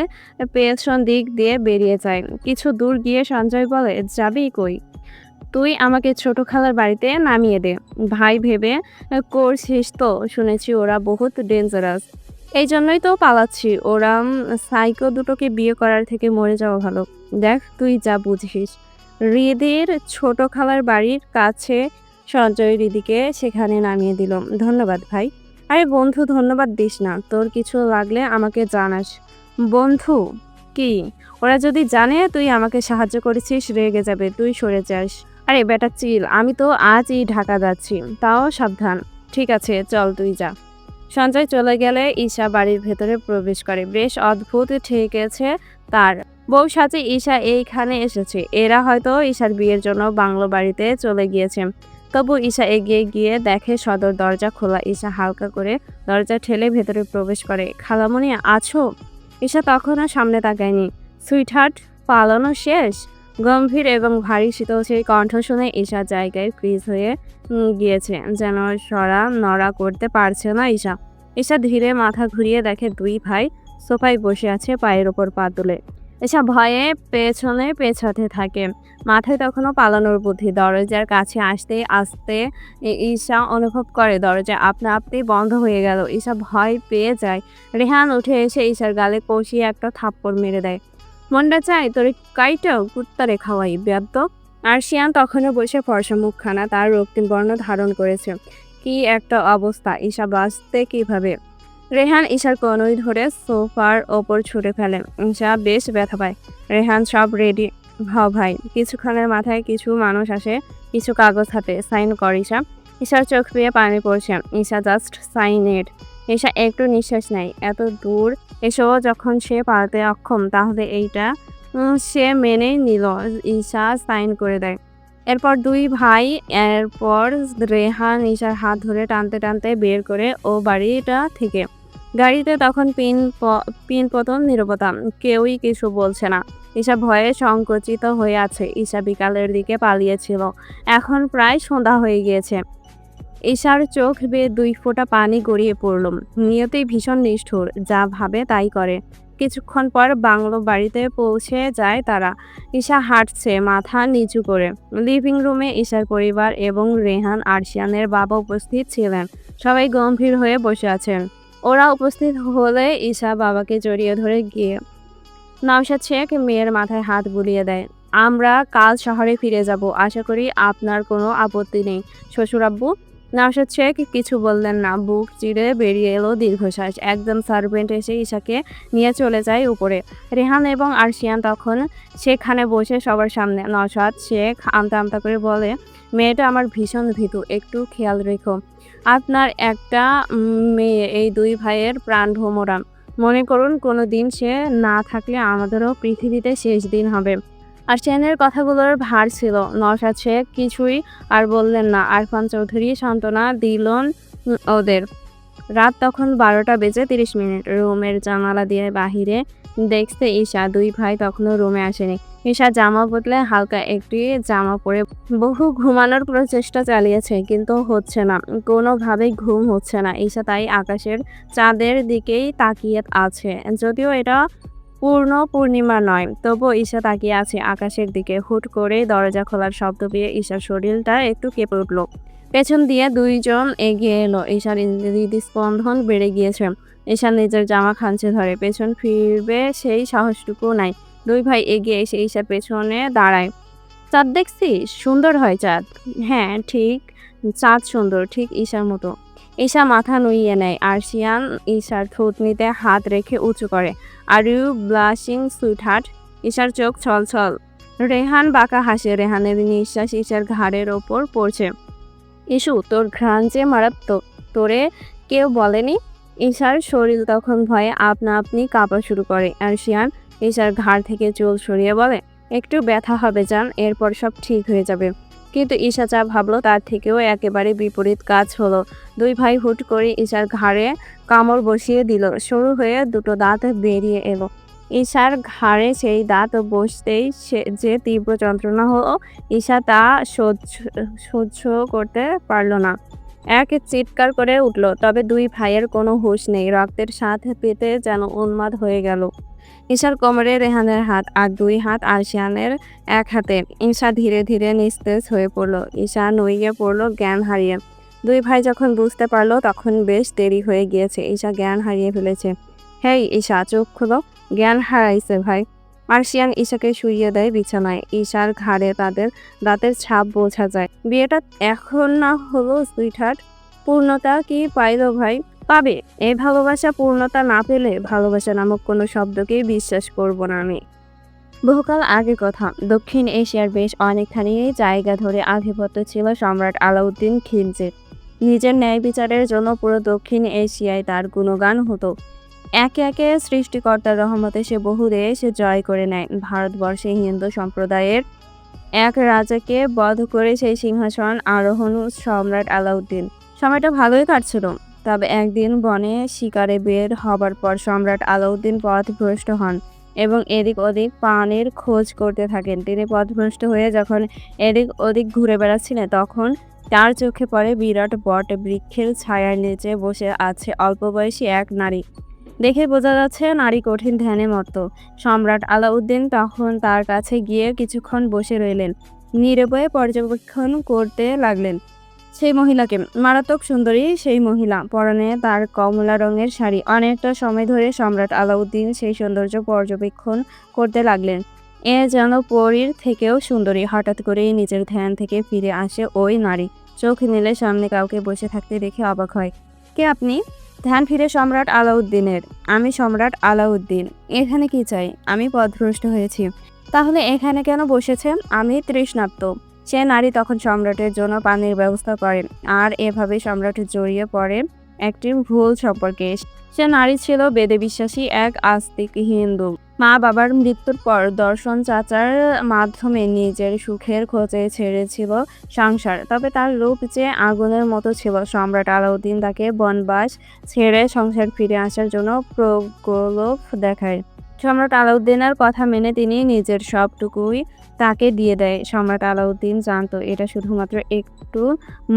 পেছন দিক দিয়ে বেরিয়ে যায়। কিছু দূর গিয়ে সঞ্জয় বলে, যাবি কই? তুই আমাকে ছোট খালার বাড়িতে নামিয়ে দে। ভাই ভেবে করছিস তো? শুনেছি ওরা বহুত ডেঞ্জারাস। এই জন্যই তো পালাচ্ছি। ওরা সাইকো দুটোকে বিয়ে করার থেকে মরে যাওয়া ভালো। দেখ তুই যা বুঝিস। হৃদির ছোট খালার বাড়ির কাছে। সঞ্জয় হৃদিকে সেখানে নামিয়ে দিল। ধন্যবাদ ভাই। আরে বন্ধু, ধন্যবাদ দিস না। তোর কিছু লাগলে আমাকে জানাস। বন্ধু? কি? ওরা যদি জানে তুই আমাকে সাহায্য করেছিস রেগে যাবে। তুই সরে যাস। আরে বেটা চিল, আমি তো আজই ঢাকা যাচ্ছি। তাও সাবধান। ঠিক আছে, চল তুই যা। সঞ্জয় চলে গেলে ঈশা বাড়ির ভেতরে প্রবেশ করে। বেশ অদ্ভুত ঠেকেছে তার। বউ সাজে ঈশা এইখানে এসেছে। এরা হয়তো ঈশার বিয়ের জন্য বাংলো বাড়িতে চলে গিয়েছে। তবু ঈশা এগিয়ে গিয়ে দেখে সদর দরজা খোলা। ঈশা হালকা করে দরজা ঠেলে ভেতরে প্রবেশ করে। খালামণি আছো? ঈশা তখনও সামনে তাকায়নি। সুইটহার্ট, পালানো শেষ? গম্ভীর এবং ভারী শীতল সেই কণ্ঠ শুনে ঈশা জায়গায় ফ্রিজ হয়ে গিয়েছে। যেন নড়া করতে পারছে না ঈশা। ঈশা ধীরে মাথা ঘুরিয়ে দেখে 2 ভাই সোফায় বসে আছে, পায়ের ওপর পা তুলে। ঈশা ভয়ে পেছনে পেছাতে থাকে। মাথায় তখনও পালানোর বুদ্ধি। দরজার কাছে আসতে আসতে ঈশা অনুভব করে দরজা আপনা আপনি বন্ধ হয়ে গেল। ঈশা ভয় পেয়ে যায়। রেহান উঠে এসে ঈশার গালে কষিয়ে একটা থাপ্পড় মেরে দেয়। মনটা চায় তোর কাইটাও কুত্তারে খাওয়াই বেয়াদ্দপ। আরশিয়ান তখনও বসে ফর্সা মুখখানা তার রক্তিম বর্ণ ধারণ করেছে। কি একটা অবস্থা! ঈশা বাঁচতে কিভাবে? রেহান ঈশার কনুই ধরে সোফার ওপর ছুঁড়ে ফেলে। ঈশা বেশ ব্যথা পায়। রেহান, সব রেডি হ ভাই। কিছুক্ষণের মাথায় কিছু মানুষ আসে, কিছু কাগজ হাতে। সাইন কর ঈশা। ঈশার চোখ বেয়ে পানি পড়ছে। Isha just sign it. Isha একটু নিঃশ্বাস নেয়। এত দূর এসেও যখন সে পালাতে অক্ষম, তাহলে এইটা সে মেনেই নিল। ঈশা সাইন করে দেয়। এরপর 2 ভাই, এরপর রেহান ঈশার হাত ধরে টানতে টানতে বের করে ও বাড়িটা থেকে। গাড়িতে তখন পিন পতন নীরবতা। কেউই কিছু বলছে না। ঈশা ভয়ে সংকুচিত হয়ে আছে। ঈশা বিকালের দিকে পালিয়েছিল। এখন প্রায় সন্ধ্যা হয়ে গিয়েছে। ঈশার চোখ বেয়ে 2 ফোঁটা পানি গড়িয়ে পড়ল। নিয়তি ভীষণ নিষ্ঠুর, যা ভাবে তাই করে। কিছুক্ষণ পর বাংলো বাড়িতে পৌঁছে যায় তারা। ঈশা হাঁটছে মাথা নিচু করে। লিভিং রুমে ঈশার পরিবার এবং রেহান আরশিয়ানের বাবা উপস্থিত ছিলেন। সবাই গম্ভীর হয়ে বসে আছেন। ওরা উপস্থিত হলে ঈশা বাবাকে জড়িয়ে ধরে গিয়ে নওশাদ শেখ মেয়ের মাথায় হাত বুলিয়ে দেয়। আমরা কাল শহরে ফিরে যাব, আশা করি আপনার কোনো আপত্তি নেই শ্বশুর আব্বু। নওশাদ শেখ কিছু বললেন না, বুক চিরে বেরিয়ে এলো দীর্ঘশ্বাস। একজন সার্ভেন্ট এসে ঈশাকে নিয়ে চলে যায় উপরে। রেহান এবং আরশিয়ান তখন সেখানে বসে সবার সামনে। নওশাদ শেখ আমতা আমতা করে বলে, মেয়েটা আমার ভীষণ ভীতু, একটু খেয়াল রেখো। আপনার একটা মেয়ে, এই দুই ভাইয়ের প্রাণ ভোমরা। মনে করুন কোনো দিন সে না থাকলে আমাদেরও পৃথিবীতে শেষ দিন হবে। আরশিয়ানের কথাগুলোর ভার ছিল। নওশাদ শেখ কিছুই আর বললেন না। আরফান চৌধুরী সান্ত্বনা দিলেন ওদের। রাত তখন 12টা বেজে 30 মিনিট। রুমের জানালা দিয়ে বাহিরে দেখছে ঈশা। দুই ভাই তখনও রুমে আসেনি। ঈশা জামা বদলে হালকা একটি জামা পরে বহু ঘুমানোর প্রচেষ্টা চালিয়েছে, কিন্তু হচ্ছে না, কোনোভাবেই ঘুম হচ্ছে না। ঈশা তাই আকাশের চাঁদের দিকেই তাকিয়ে আছে। যদিও এটা পূর্ণ পূর্ণিমা নয়, তবুও ঈশা তাকিয়ে আছে আকাশের দিকে। হুট করে দরজা খোলার শব্দ পেয়ে ঈশার শরীরটা একটু কেঁপে উঠল। পেছন দিয়ে দুইজন এগিয়ে এলো। ঈশার হৃদস্পন্দন বেড়ে গিয়েছে। ঈশা নিজের জামা খামচে ধরে। পেছন ফিরবে সেই সাহসটুকু নাই। দুই ভাই এগিয়ে এসে ঈশার পেছনে দাঁড়ায়। চাঁদ দেখছিস? সুন্দর হয় চাঁদ। হ্যাঁ ঠিক, চাঁদ সুন্দর, ঠিক ঈশার মতো। ঈশা মাথা নুইয়ে নেয়। আরশিয়ান ঈশার থুতনিতে হাত রেখে উঁচু করে। Are you blushing sweetheart? ঈশার চোখ ছলছল। রেহান বাঁকা হাসে। রেহানের নিঃশ্বাস ঈশার ঘাড়ের ওপর পড়ছে। ইস্যু, তোর ঘ্রাণ যে মারাত্মক, তোরে কেউ বলেনি? ঈশার শরীর তখন ভয়ে আপনা আপনি কাঁপা শুরু করে। আরশিয়ান ঈশার ঘাড় থেকে চুল সরিয়ে বলে, একটু ব্যথা হবে জান, এরপর সব ঠিক হয়ে যাবে। কিন্তু ঈশা যা ভাবলো তার থেকেও একেবারে বিপরীত কাজ হলো। দুই ভাই হুট করে ঈশার ঘাড়ে কামড় বসিয়ে দিল। শুরু হয়ে দুটো দাঁত বেরিয়ে এলো। ঈশার ঘাড়ে সেই দাঁত বসতেই যে তীব্র যন্ত্রণা হলো, ঈশা তা সহ্য করতে পারল না। এক চিৎকার করে উঠল। তবে দুই ভাইয়ের কোনো হুঁশ নেই। রক্তের স্বাদ পেতে যেন উন্মাদ হয়ে গেল। ঈশার কোমরে রেহানের হাত, আর দুই হাত আরশিয়ানের এক হাতে। ঈশা ধীরে ধীরে নিস্তেজ হয়ে পড়ল। ঈশা নুইয়ে পড়ল জ্ঞান হারিয়ে। দুই ভাই যখন বুঝতে পারলো তখন বেশ দেরি হয়ে গিয়েছে। ঈশা জ্ঞান হারিয়ে ফেলেছে। হেই ঈশা, চোখ খুলো। জ্ঞান হারাইছে ভাই। আরশিয়ান ঈশাকে শুইয়ে দেয় বিছানায়। ঈশার ঘাড়ে তাদের দাঁতের ছাপ বোঝা যায়। বিয়েটা এখন না হলো সুইটহার্ট, পূর্ণতা কি পাইল ভাই? পাবে। এই ভালোবাসা পূর্ণতা না পেলে ভালোবাসা নামক কোনো শব্দকেই বিশ্বাস করব না আমি। বহুকাল আগের কথা, দক্ষিণ এশিয়ার বেশ অনেকখানি জায়গা ধরে আধিপত্য ছিল সম্রাট আলাউদ্দিন খিলজির। নিজের ন্যায় বিচারের জন্য পুরো দক্ষিণ এশিয়ায় তার গুণগান হতো। একে একে সৃষ্টিকর্তার রহমতে সে বহু দেশ জয় করে নেয়। ভারতবর্ষে হিন্দু সম্প্রদায়ের এক রাজাকে বধ করে সেই সিংহাসন আরোহণ সম্রাট আলাউদ্দিন। সময়টা ভালোই কাটছিল। তবে একদিন বনে শিকারে বের হবার পর সম্রাট আলাউদ্দিন পথভ্রষ্ট হন এবং এদিক ওদিক পানির খোঁজ করতে থাকেন। তিনি পথভ্রষ্ট হয়ে যখন এদিক ওদিক ঘুরে বেড়াচ্ছিলেন, তখন তার চোখে পড়ে বিরাট বট বৃক্ষের ছায়ার নিচে বসে আছে অল্প বয়সী এক নারী। দেখে বোঝা যাচ্ছে নারী কঠিন ধ্যানে মত্ত। সম্রাট আলাউদ্দিন তখন তার কাছে গিয়ে কিছুক্ষণ বসে রইলেন। নীরবে পর্যবেক্ষণ করতে লাগলেন সেই মহিলাকে। মারাত্মক সুন্দরী সেই মহিলা। পরনে তার কমলা রঙের শাড়ি। অনেকটা সময় ধরে সম্রাট আলাউদ্দিন সেই সৌন্দর্য পর্যবেক্ষণ করতে লাগলেন। এ যেন পরীর থেকেও সুন্দরী। হঠাৎ করেই নিজের ধ্যান থেকে ফিরে আসে ওই নারী। চোখ মেলে সামনে কাউকে বসে থাকতে দেখে অবাক হয়। কে আপনি? ধ্যান ফিরে সম্রাট আলাউদ্দিনের। আমি সম্রাট আলাউদ্দিন। এখানে কি চাই? আমি পথভ্রষ্ট হয়েছি। তাহলে এখানে কেন বসেছে? আমি তৃষ্ণার্ত। সে নারী তখন সম্রাটের জন্য পানির ব্যবস্থা করেন। আর এভাবে সম্রাট জড়িয়ে পড়ে একটি ভুল সম্পর্কে। সে নারী ছিল বেদে বিশ্বাসী এক আস্তিক হিন্দু। মা বাবার মৃত্যুর পর দর্শন চাচার মাধ্যমে নিজের সুখের খোঁজে ছেড়েছিল সংসার। তবে তার রূপ যে আগুনের মতো ছিল। সম্রাট আলাউদ্দিন তাকে বনবাস ছেড়ে সংসার ফিরে আসার জন্য প্রলোভ দেখায়। সম্রাট আলাউদ্দিনের কথা মেনে তিনি নিজের সবটুকুই তাকে দিয়ে দেয়। সম্রাট আলাউদ্দিন জানতো এটা শুধুমাত্র একটু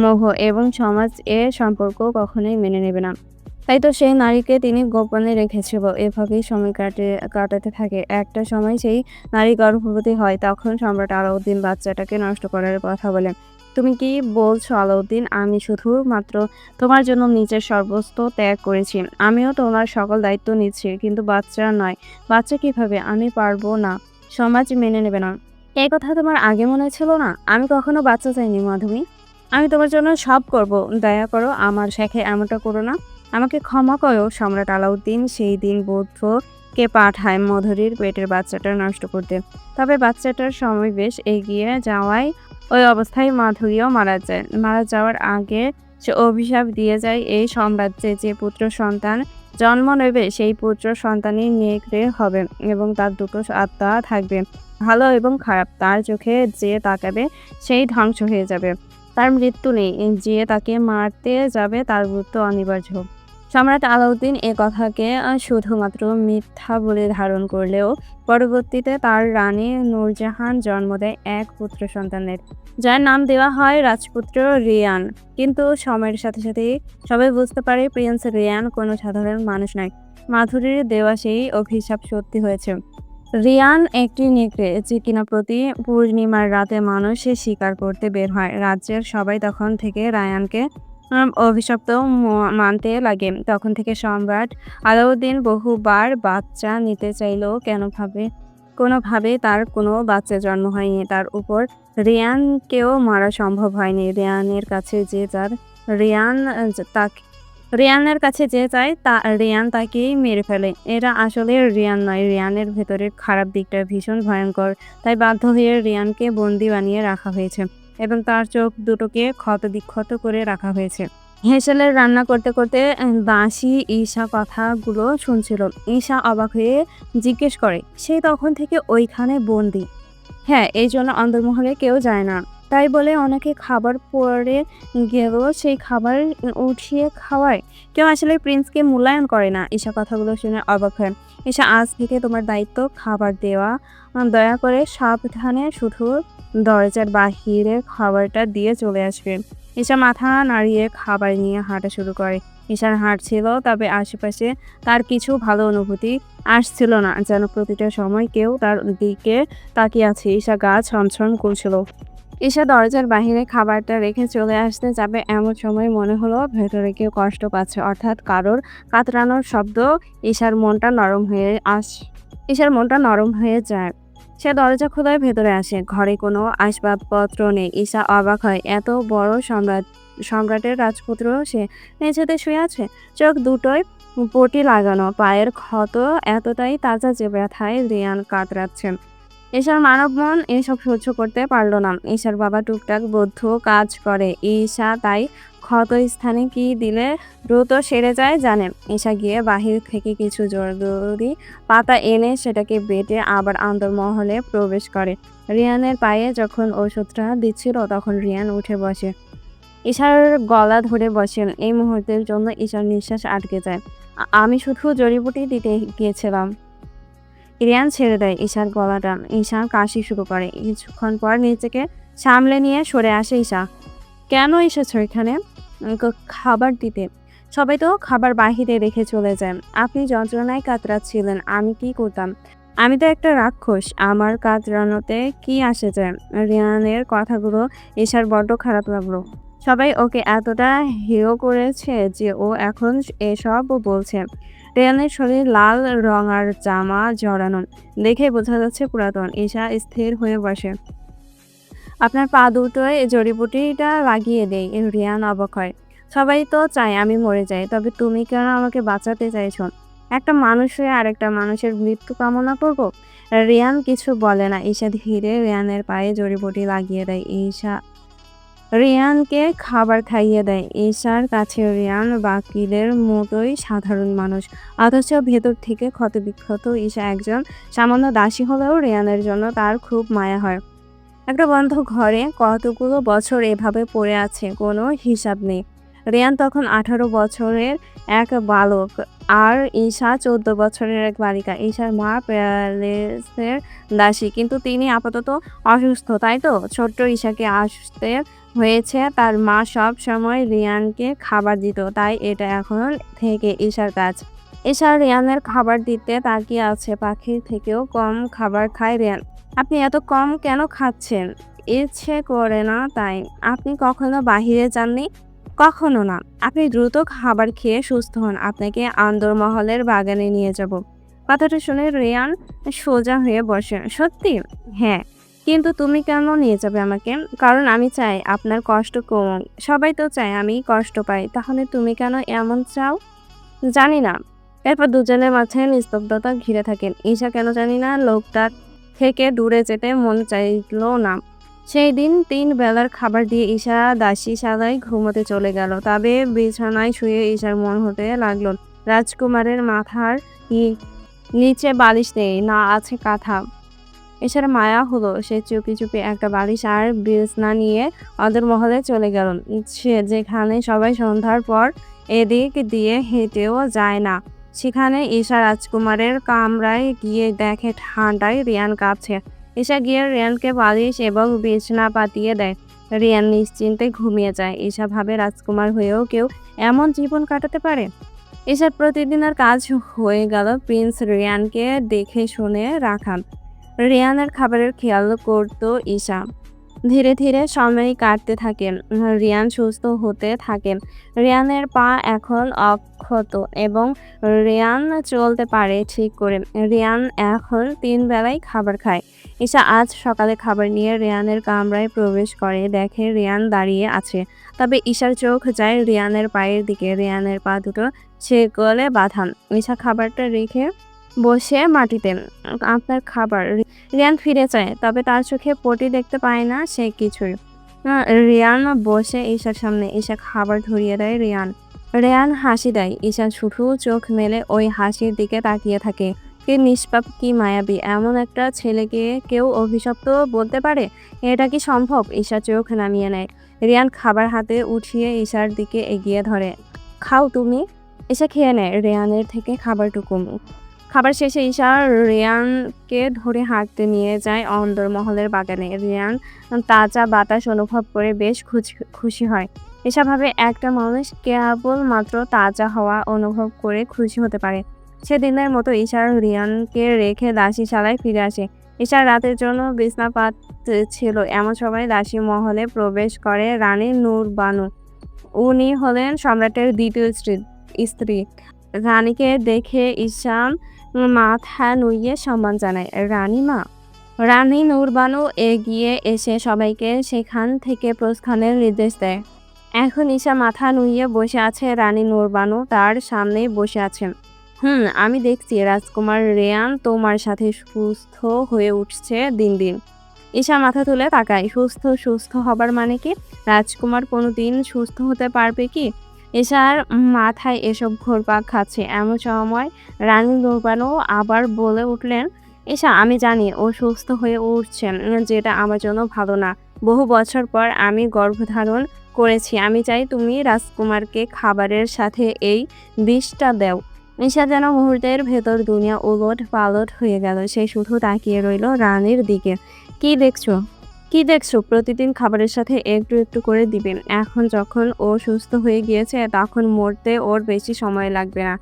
মোহ এবং সমাজ এ সম্পর্ক কখনোই মেনে নেবে না। তাই তো সেই নারীকে তিনি গোপনে রেখেছিল। এভাবেই সময় কাটাতে থাকে। একটা সময় সেই নারী গর্ভবতী হয়। তখন সম্রাট আলাউদ্দিন বাচ্চাটাকে নষ্ট করার কথা বলে। "তুমি কি বলছো আলাউদ্দিন? আমি শুধুমাত্র তোমার জন্য নিজের সর্বস্ব ত্যাগ করেছি। আমিও তোমার সকল দায়িত্ব নিচ্ছি। কিন্তু বাচ্চা নয়। বাচ্চা কিভাবে? আমি পারবো না। সমাজ মেনে নেবে না।" এই কথা তোমার আগে মনে ছিল না? আমি কখনো বাচ্চা চাইনি মাধবী। আমি তোমার জন্য সব করব। দয়া করো, আমার সাথে এমনটা করো না। আমাকে ক্ষমা করো। সম্রাট আলাউদ্দিন সেই দিন বৌদ্ধকে পাঠায় মধুরীর পেটের বাচ্চাটা নষ্ট করতে। তবে বাচ্চাটার সময় বেশ এগিয়ে যাওয়ায় ওই অবস্থায় মাধুরীও মারা যায়। মারা যাওয়ার আগে সে অভিশাপ দিয়ে যায় এই সাম্রাজ্যে যে পুত্র সন্তান জন্ম নেবে সেই পুত্র সন্তানই নেকড়ে হবে এবং তার দুটো আত্মা থাকবে, ভালো এবং খারাপ। তার চোখে যে তাকাবে সেই ধ্বংস হয়ে যাবে। তার মৃত্যু নেই। যে তাকে মারতে যাবে তার মৃত্যু অনিবার্য। সম্রাট আলাউদ্দিন এ কথাকে শুধুমাত্র মিথ্যা বলে ধারণ করলেও পরবর্তীতে তার রানী নূরজাহান জন্ম দেয় এক পুত্র সন্তানের, যার নাম দেওয়া হয় রাজপুত্র রিয়ান। কিন্তু সময়ের সাথে সাথেই সবাই বুঝতে পারে প্রিন্স রিয়ান কোনো সাধারণ মানুষ নয়। মাধুরীর দেওয়া সেই অভিশাপ সত্যি হয়েছে। রিয়ান একটি নেকড়ে যে কিনা প্রতি পূর্ণিমার রাতে মানুষে শিকার করতে বের হয়। রাজ্যের সবাই তখন থেকে রায়ানকে অভিশপ্ত মানতে লাগে। তখন থেকে সম্রাট আলাউদ্দিন বহুবার বাচ্চা নিতে চাইলেও কোনোভাবে তার কোনো বাচ্চা জন্ম হয়নি। তার উপর রিয়ানকেও মারা সম্ভব হয়নি। রিয়ান তাকে রিয়ানের কাছে যে চায় রিয়ান তাকেই মেরে ফেলে। এরা আসলে রিয়ান নয়। রিয়ানের ভেতরের খারাপ দিকটা ভীষণ ভয়ঙ্কর। তাই বাধ্য হয়ে রিয়ানকে বন্দি বানিয়ে রাখা হয়েছে এবং তার চোখ দুটোকে ক্ষতবিক্ষত করে রাখা হয়েছে। হেসেলের রান্না করতে করতে দাসী ঈশা কথাগুলো শুনছিল। ঈশা অবাক হয়ে জিজ্ঞেস করে, "সে তখন থেকে ওইখানে বন্দি?" "হ্যাঁ, এইজন্য অন্দরমহলে কেউ যায় না। তাই বলে অনেকে খাবার পরে গেলেও সেই খাবার উঠিয়ে খাওয়ায়। কেউ আসলে প্রিন্সকে মূল্যায়ন করে না।" ঈশা কথাগুলো শুনে অবাক হয়। "ঈশা, আজ থেকে তোমার দায়িত্ব খাবার দেওয়া। দয়া করে সাবধানে শুধু দরজার বাহিরে খাবারটা দিয়ে চলে আসবে।" ঈশা মাথা নাড়িয়ে খাবার নিয়ে হাঁটা শুরু করে। ঈশার হাঁটছিল, তবে আশেপাশে তার কিছু ভালো অনুভূতি আসছিল না। যেন প্রতিটা সময় কেউ তার দিকে তাকিয়ে আছে। ঈশা গা ছমছম করছিল। ঈশা দরজার বাহিরে খাবারটা রেখে চলে আসতে যাবে এমন সময় মনে হলো ভেতরে কেউ কষ্ট পাচ্ছে, অর্থাৎ কারোর কাতরানোর শব্দ। ঈশার মনটা নরম হয়ে আস ঈশার মনটা নরম হয়ে যায়। সে দরজা খোলায় ভেতরে আসে। ঘরে কোনো আসবাবপত্র নেই। ঈশা অবাক হয়, এত বড় সম্রাটের রাজপুত্র সে মেঝেতে শুয়ে আছে। চোখ দুটোয় পটি লাগানো, পায়ের ক্ষত এতটাই তাজা যে ব্যথায় রিয়ান কাতরাচ্ছে। ঈশার মানব মন এসব সহ্য করতে পারল না। ঈশার বাবা টুকটাক বৌদ্ধ কাজ করে। ঈশা তাই ক্ষত স্থানে কি দিলে দ্রুত সেরে যায় জানে। ঈশা গিয়ে বাহির থেকে কিছু জরুরি পাতা এনে সেটাকে বেটে আবার অন্দরমহলে প্রবেশ করে। রিয়ানের পায়ে যখন ওষুধটা দিচ্ছিল তখন রিয়ান উঠে বসে। ঈশার গলা ধরে বসেন। এই মুহূর্তের জন্য ঈশার নিঃশ্বাস আটকে যায়। "আমি শুধু জড়িবুটি দিতে গিয়েছিলাম।" রিয়ান ছেড়ে দেয় ঈশার গলাটা। ঈশা কাশি শুরু করে। কিছুক্ষণ পর নিজেকে সামলে নিয়ে সরে আসে ঈশা। "কেন এসেছো এখানে?" খাবার দিতে।" "সবাই তো খাবার বাহিরে রেখে চলে যায়। আপনি যন্ত্রণায় কাতরাচ্ছিলেন। আমি কি করতাম? আমি তো একটা রাক্ষস। আমার কাতরানোতে কি আসে যায়?" রিয়ানের কথাগুলো ঈশার বড্ড খারাপ লাগলো। সবাই ওকে এতটা হেয় করেছে যে ও এখন এসব বলছে। রিয়ানের শরীর লাল রঙার জামা জড়ানো, দেখে বোঝা যাচ্ছে পুরাতন। ঈশা স্থির হয়ে বসে। "আপনার পা দুটোয় জড়িবুটিটা লাগিয়ে দেই।" রিয়ান অবাক হয়। "সবাই তো চায় আমি মরে যাই, তবে তুমি কেন আমাকে বাঁচাতে চাইছো? একটা মানুষ হয়ে আরেকটা মানুষের মৃত্যু কামনা করব?" রিয়ান কিছু বলে না। ঈশা ধীরে রিয়ানের পায়ে জড়িবুটি লাগিয়ে দেয়। ঈশা রিয়ানকে খাবার খাইয়ে দেয়। ঈশার কাছে রিয়ান বাকিদের মতোই সাধারণ মানুষ, অথচ ভেতর থেকে ক্ষতবিক্ষত। ঈশা একজন সামান্য দাসী হলেও রিয়ানের জন্য তার খুব মায়া হয়। একটা বন্ধ ঘরে কতগুলো বছর এভাবে পড়ে আছে, কোনো হিসাব নেই। রিয়ান তখন 18 বছরের এক বালক। আর ঈশা ১৪ বছরের এক বালিকা। ঈশার মা প্যালেসের দাসী। কিন্তু তিনি আপাতত অসুস্থ, তাই তো? ছোট্ট ঈশাকে আসতে হয়েছে। তার মা সব সময় রিয়ানকে খাবার দিত, তাই এটা এখন থেকে ঈশার কাজ। ঈশা রিয়ানের খাবার দিতে তাকিয়ে আছে। পাখির থেকেও কম খাবার খায় রিয়ান। আপনি এত কম কেন খাচ্ছেন? ইচ্ছে করে না তাই। আপনি কখনো বাহিরে যাননি? কখনো না। আপনি দ্রুত খাবার খেয়ে সুস্থ হন। আপনাকে আন্দরমহলের বাগানে নিয়ে যাব। কথাটা শুনে রিয়ান সোজা হয়ে বসে। সত্যি? হ্যাঁ। কিন্তু তুমি কেন নিয়ে যাবে আমাকে? কারণ আমি চাই আপনার কষ্ট কমুক। সবাই তো চায় আমি কষ্ট পাই। তাহলে তুমি কেন এমন চাও? জানি না। এরপর দুজনের মাঝে নিস্তব্ধতা ঘিরে থাকেন। ঈশা কেন জানি না লোকটা থেকে দূরে যেতে মন চাইল না। সেই দিন ৩ বেলার খাবার দিয়ে ঈশা দাসীশালায় ঘুমোতে চলে গেল। তবে বিছানায় শুয়ে ঈশার মন হতে লাগলো রাজকুমারের মাথার নিচে বালিশ নেই, না আছে কাঁথা। ঈশার মায়া হলো। সে চুপি চুপি একটা বালিশ আর বিছনা নিয়ে অন্দরমহলে চলে গেল। সে যেখানে সবাই সন্ধ্যার পর এদিক দিয়ে হেঁটেও যায় না। সেখানে ঈশা রাজকুমারের কামরায় গিয়ে দেখে ঠান্ডায় রিয়ান কাঁপছে। ঈশা গিয়ে রিয়ানকে বালিশ এবং বিছানা পাতিয়ে দেয়। রিয়ান নিশ্চিন্তে ঘুমিয়ে যায়। ঈশা ভাবে রাজকুমার হয়েও কেউ এমন জীবন কাটাতে পারে। ঈশার প্রতিদিনের কাজ হয়ে গেল প্রিন্স রিয়ানকে দেখে শুনে রাখা। রিয়ানের খাবারের খেয়াল করত ঈশা। ধীরে ধীরে সময় কাটতে থাকে। রিয়ান সুস্থ হতে থাকেন। রিয়ানের পা এখন অক্ষত এবং রিয়ান চলতে পারে ঠিক করে। রিয়ান এখন ৩ বেলায় খাবার খায়। ঈশা আজ সকালে খাবার নিয়ে রিয়ানের কামরায় প্রবেশ করে। দেখে রিয়ান দাঁড়িয়ে আছে। তবে ঈশার চোখ যায় রিয়ানের পায়ের দিকে। রিয়ানের পা দুটো শেকলে বাঁধা। ঈশা খাবারটা রেখে বসে মাটিতে। আপনার খাবার। রিয়ান ফিরে চায়, তবে তার চোখে পটি দেখতে পায় না সে কিছুই। রিয়ান বসে ঈশার সামনে। ঈশা খাবার ধরিয়ে দেয় রিয়ান। রিয়ান হাসি দেয়। ঈশা শুধু চোখ মেলে ওই হাসির দিকে তাকিয়ে থাকে। কি নিষ্পাপ, কি মায়াবী। এমন একটা ছেলেকে কেউ অভিশপ্ত বলতে পারে? এটা কি সম্ভব? ঈশা চোখ নামিয়ে নেয়। রিয়ান খাবার হাতে উঠিয়ে ঈশার দিকে এগিয়ে ধরে। খাও তুমি। ঈশা খেয়ে নেয় রিয়ানের থেকে খাবারটুকু। খাবার শেষে ঈশা রিয়ানকে ধরে হাঁটতে নিয়ে যায় অন্দরমহলের বাগানে। রিয়ান তাজা বাতাস অনুভব করে বেশ খুশি হয়। ঈশা ভাবে একটা মানুষ কেবলমাত্র তাজা হাওয়া অনুভব করে খুশি হতে পারে। সেদিনের মতো ঈশা রিয়ানকে রেখে দাসীশালায় ফিরে আসে। ঈশার রাতের জন্য বিছনা ছিল এমন সময় দাসী মহলে প্রবেশ করে রানী নূরবানু। উনি হলেন সম্রাটের দ্বিতীয় স্ত্রী। রানীকে দেখে ঈশা মাথা নুইয়ে সম্মান জানায়। রানীমা। রানী নূরবানু এগিয়ে এসে সবাইকে সেখান থেকে প্রস্থানের নির্দেশ দেয়। এখন ঈশা মাথা নুইয়ে বসে আছে। রানী নূরবানু তার সামনেই বসে আছেন। আমি দেখছি রাজকুমার রেয়ান তোমার সাথে সুস্থ হয়ে উঠছে দিন দিন। ঈশা মাথা তুলে তাকায়। সুস্থ হবার মানে কি? রাজকুমার কোনোদিন সুস্থ হতে পারবে কি? ঈশার মাথায় এসব ঘুরপাক খাচ্ছে। এমন সময় রানী নূরবানু আবার বলে উঠলেন, ঈশা, আমি জানি ও সুস্থ হয়ে উঠছেন, যেটা আমার জন্য ভালো না। বহু বছর পর আমি গর্ভধারণ করেছি। আমি চাই তুমি রাজকুমারকে খাবারের সাথে এই বিষটা দাও। ঈশা যেন মুহূর্তের ভেতর দুনিয়া উলট পালট হয়ে গেল। সে শুধু তাকিয়ে রইল রানীর দিকে। কি দেখছো? কি দেখছো? প্রতিদিন খাবারের সাথে একটু একটু করে দিবেন। এখন যখন ও সুস্থ হয়ে গিয়েছে তখন মরতে ওর বেশি সময় লাগবে না।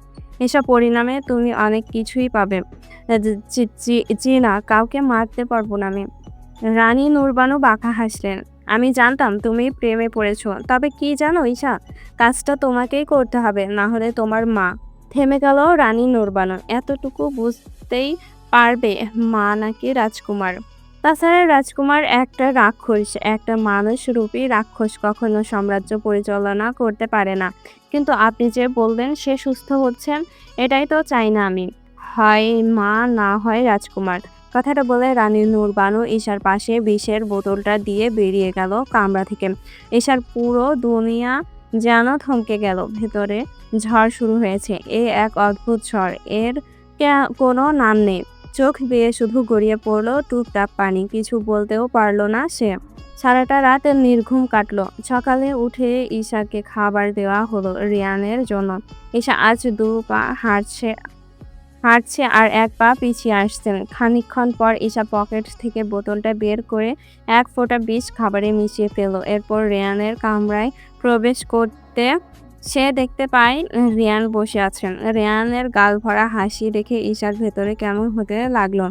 এসব পরিণামে তুমি অনেক কিছুই পাবে। জি না, কাউকে মারতে পারবো না আমি। রানী নূরবানু বাঁকা হাসলেন। আমি জানতাম তুমি প্রেমে পড়েছো। তবে কি জানো ঈশা, কাজটা তোমাকেই করতে হবে, না হলে তোমার মা। থেমে গেল রানী নূরবানু। এতটুকু বুঝতেই পারবে মা নাকি রাজকুমার? তাছাড়া রাজকুমার একটা রাক্ষস, একটা মানুষরূপী রাক্ষস, কখনো সাম্রাজ্য পরিচালনা করতে পারে না। কিন্তু আপনি যে বললেন সে সুস্থ হচ্ছেন, এটাই তো চাই না আমি। হয় মা, না হয় রাজকুমার। কথাটা বলে রানী নূরবানু ঈশার পাশে বিষের বোতলটা দিয়ে বেরিয়ে গেল কামরা থেকে। ঈশার পুরো দুনিয়া যেন থমকে গেল। ভেতরে ঝড় শুরু হয়েছে। এক অদ্ভুত ঝড়। এর কোনো নাম নেই। চোখ বেয়ে শুধু গড়িয়ে পড়ল টুপটাপ পানি। কিছু বলতেও পারল না সে। সারাটা রাত নির্ঘুম কাটলো। সকালে উঠে ঈশাকে খাবার দেওয়া হলো রিয়ানের জন্য। ঈশা আজ ২ পা হাঁটছে আর ১ পা পিছিয়ে আসছে। খানিকক্ষণ পর ঈশা পকেট থেকে বোতলটা বের করে ১ ফোঁটা বিষ খাবারে মিশিয়ে ফেলল। এরপর রিয়ানের কামরায় প্রবেশ করতে সে দেখতে পায় রিয়ান বসে আছেন। রিয়ানের গাল ভরা হাসি দেখে ঈশার ভেতরে কেমন হতে লাগলো।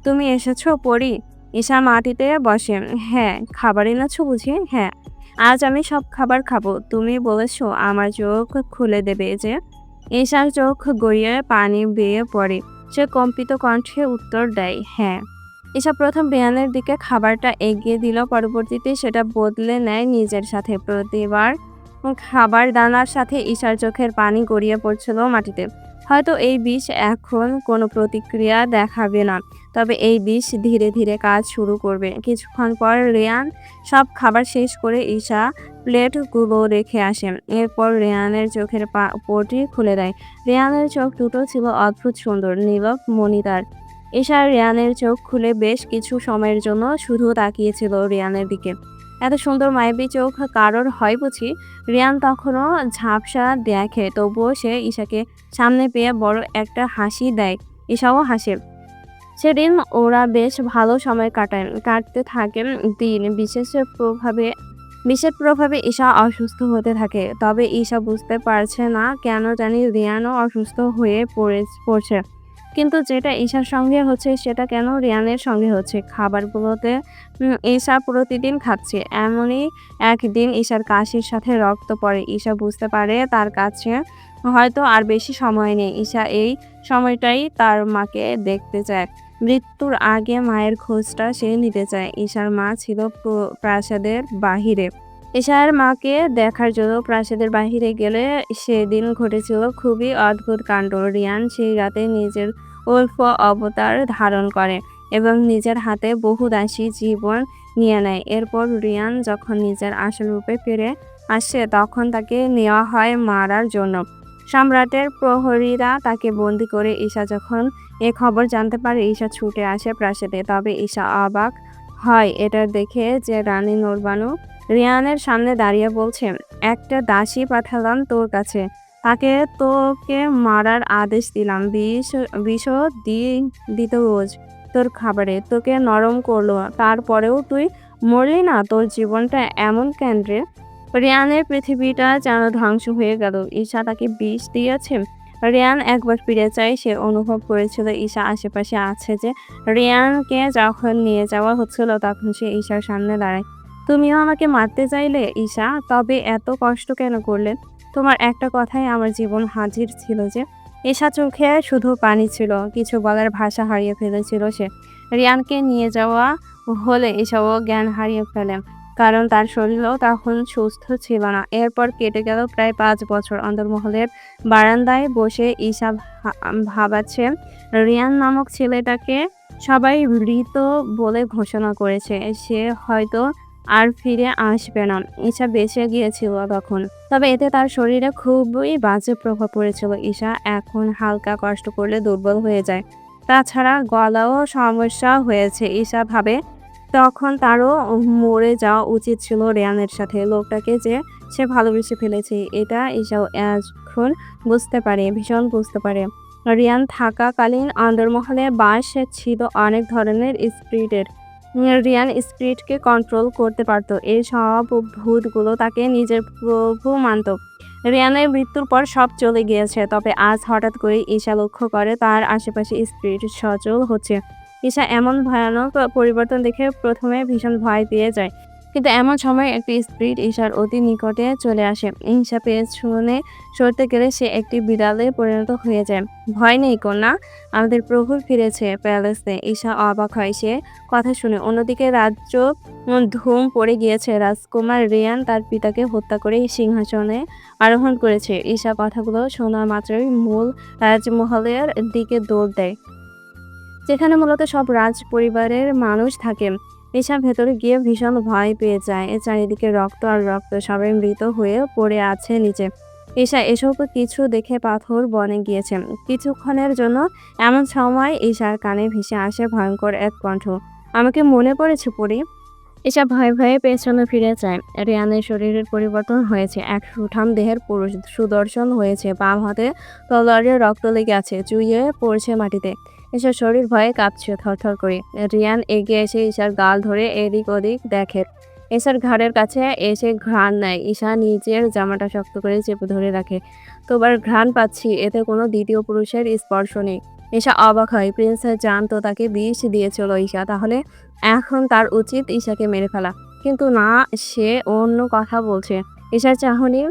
"তুমি এসেছো পরি?" ঈশা মাটিতে বসে। "হ্যাঁ।" "খাবার এনেছো বুঝি?" "হ্যাঁ। আজ আমি সব খাবার খাবো। তুমি বলেছো আমার চোখ খুলে দেবে যে।" ঈশার চোখ গড়িয়ে পানি বেয়ে পড়ে। সে কম্পিত কণ্ঠে উত্তর দেয়, "হ্যাঁ।" ঈশা প্রথম রিয়ানের দিকে খাবারটা এগিয়ে দিল, পরবর্তীতে সেটা বদলে নেয় নিজের সাথে। প্রতিবার খাবার দানার সাথে ঈশার চোখের পানি গড়িয়ে পড়ছিল মাটিতে। হয়তো এই বিষ এখন কোনো প্রতিক্রিয়া দেখাবে না, তবে এই বিষ ধীরে ধীরে কাজ শুরু করবে। কিছুক্ষণ পর রিয়ান সব খাবার শেষ করে ঈশা প্লেটগুলো রেখে আসে। এরপর রেয়ানের চোখের পটি খুলে দেয়। রেয়ানের চোখ দুটো ছিল অদ্ভুত সুন্দর, নীরব মণিতার। ঈশা রেয়ানের চোখ খুলে বেশ কিছু সময়ের জন্য শুধু তাকিয়েছিল রেয়ানের দিকে। এত সুন্দর মায়াবী চোখ কারোর হয় বুঝি? রিয়ান তখনও ঝাপসা দেখে, তবুও সে ঈশাকে সামনে পেয়ে বড় একটা হাসি দেয়। ঈশাও হাসে। সেদিন ওরা বেশ ভালো সময় কাটতে থাকে দিন। বিষের প্রভাবে ঈশা অসুস্থ হতে থাকে। তবে ঈশা বুঝতে পারছে না কেন জানি রিয়ানও অসুস্থ হয়ে পড়ছে। কিন্তু যেটা ঈশার সঙ্গে হচ্ছে সেটা কেন রিয়ানের সঙ্গে হচ্ছে? খাবারগুলোতে ঈশা প্রতিদিন খাচ্ছে। এমনই একদিন ঈশার কাশির সাথে রক্ত পড়ে। ঈশা বুঝতে পারে তার কাছে হয়তো আর বেশি সময় নেই। ঈশা এই সময়টাই তার মাকে দেখতে চায়। মৃত্যুর আগে মায়ের খোঁজটা সে নিতে চায়। ঈশার মা ছিল প্রাসাদের বাহিরে। ঈশার মাকে দেখার জন্য প্রাসাদের বাহিরে গেলে সেদিন ঘটেছিল খুবই অদ্ভুত কাণ্ড। রিয়ান সেই রাতে নিজের উল্ফ অবতার ধারণ করে এবং নিজের হাতে বহু দাসী জীবন নিয়ে নেয়। এরপর রিয়ান যখন নিজের আসল রূপে ফিরে আসে তখন তাকে নেওয়া হয় মারার জন্য। সম্রাটের প্রহরীরা তাকে বন্দি করে। ঈশা যখন এ খবর জানতে পারে ঈশা ছুটে আসে প্রাসাদে। তবে ঈশা অবাক হয় এটা দেখে যে রানী নূরবানু রিয়ানের সামনে দাঁড়িয়ে বলছে, "একটা দাসী পাঠালাম তোর কাছে। তোকে মারার আদেশ দিলাম। বিষও দিত রোজ তোর খাবারে। তোকে নরম করলো। তারপরেও তুই মরলি না? তোর জীবনটা এমন কেন রে?" রিয়ানের পৃথিবীটা যেন ধ্বংস হয়ে গেল। ঈশা তাকে বিষ দিয়েছে। রিয়ান একবার ফিরে চায়। সে অনুভব করেছিল ঈশা আশেপাশে আছে যে। রিয়ানকে যখন নিয়ে যাওয়া হচ্ছিল তখন সে ঈশার সামনে দাঁড়ায়। "তুমিও আমাকে মারতে চাইলে ঈশা? তবে এত কষ্ট কেন করলে? তোমার একটা কথায় আমার জীবন হাজির ছিল যে।" ঈশা চোখে শুধু পানি ছিল। কিছু বলার ভাষা হারিয়ে ফেলেছিল সে। রিয়ানকে নিয়ে যাওয়া হলে ঈশাও জ্ঞান হারিয়ে ফেলে। কারণ তার শরীরও তখন সুস্থ ছিল না। এরপর কেটে গেল প্রায় ৫ বছর। অন্দরমহলের বারান্দায় বসে ঈশা ভাবাচ্ছে রিয়ান নামক ছেলেটাকে সবাই মৃত বলে ঘোষণা করেছে। সে হয়তো আর ফিরে আসবে না। ঈশা বেঁচে গিয়েছিল তখন। তবে এতে তার শরীরে খুবই বাজে প্রভাব পড়েছিল। ঈশা এখন হালকা কষ্ট করলে দুর্বল হয়ে যায়। তাছাড়া গলাও সমস্যা হয়েছে। ঈশা ভাবে তখন তারও মরে যাওয়া উচিত ছিল রেয়ানের সাথে। লোকটাকে যে সে ভালোবেসে ফেলেছে এটা ঈশাও এখন বুঝতে পারে, ভীষণ বুঝতে পারে। রিয়ান থাকাকালীন অন্দরমহলে বাস ছিল অনেক ধরনের স্পিরিটের। রিয়ান স্পিরিটকে কন্ট্রোল করতে পারত। এই সব ভূতগুলো তাকে নিজের প্রভু মানত। রিয়ানের মৃত্যুর পর সব চলে গিয়েছে। তবে আজ হঠাৎ করে ঈশা লক্ষ্য করে তার আশেপাশে স্পিরিট সচল হচ্ছে। ঈশা এমন ভয়ানক পরিবর্তন দেখে প্রথমে ভীষণ ভয় পেয়ে যায়। কিন্তু এমন সময় একটি স্পিরিট ঈশার অতি নিকটে চলে আসে। ঈশা পেছনে সরতে গেলে সে একটি বিড়ালে পরিণত হয়ে যায়। "ভয় নেই কন্যা, আমাদের প্রভু ফিরেছে প্যালেসে।" ঈশা অবাক হয় সে কথা শুনে। অন্যদিকে রাজ্য ধুম পড়ে গিয়েছে। রাজকুমার রিয়ান তার পিতাকে হত্যা করে সিংহাসনে আরোহণ করেছে। ঈশা কথাগুলো শোনা মাত্রই মূল রাজমহলের দিকে দৌড় দেয়, যেখানে মূলত সব রাজ পরিবারের মানুষ থাকে। ঈশা ভেতরে গিয়ে ভীষণ ভয় পেয়ে যায়। চারিদিকে রক্ত আর রক্ত, সবাই মৃত হয়ে পড়ে আছে নিচে। ঈশা এসব কিছু দেখে পাথর বনে গিয়েছে। কিছুক্ষণের জন্য এমন সময় ঈশার কানে ভেসে আসে ভয়ঙ্কর এক কণ্ঠ, "আমাকে মনে পড়েছে পরি?" ঈশা ভয়ে ভয়ে পেছনে ফিরে যায়। রিয়ানের শরীরের পরিবর্তন হয়েছে, এক সুঠাম দেহের পুরুষ সুদর্শন হয়েছে, বাম হাতে তলোয়ারের রক্ত লেগে আছে, চুইয়ে পড়ছে মাটিতে। ঈশার শরীর ভয়ে কাঁপছে থরথর করে। রিয়ান এগিয়ে এসে ঈশার গাল ধরে এদিক ওদিক দেখে। ঈশার ঘাড়ের কাছে এসে ঘ্রাণ নেয়। ঈশা নিজের জামাটা শক্ত করে চেপে ধরে রাখে। তোমার ঘ্রাণ পাচ্ছি, এতে কোনো দ্বিতীয় পুরুষের স্পর্শ নেই। ঈশা অবাক হয়, প্রিন্স জানতো তাকে বিষ দিয়েছিল ঈশা, তাহলে এখন তার উচিত ঈশাকে মেরে ফেলা। কিন্তু না, সে অন্য কথা বলছে। ঈশার চাহনি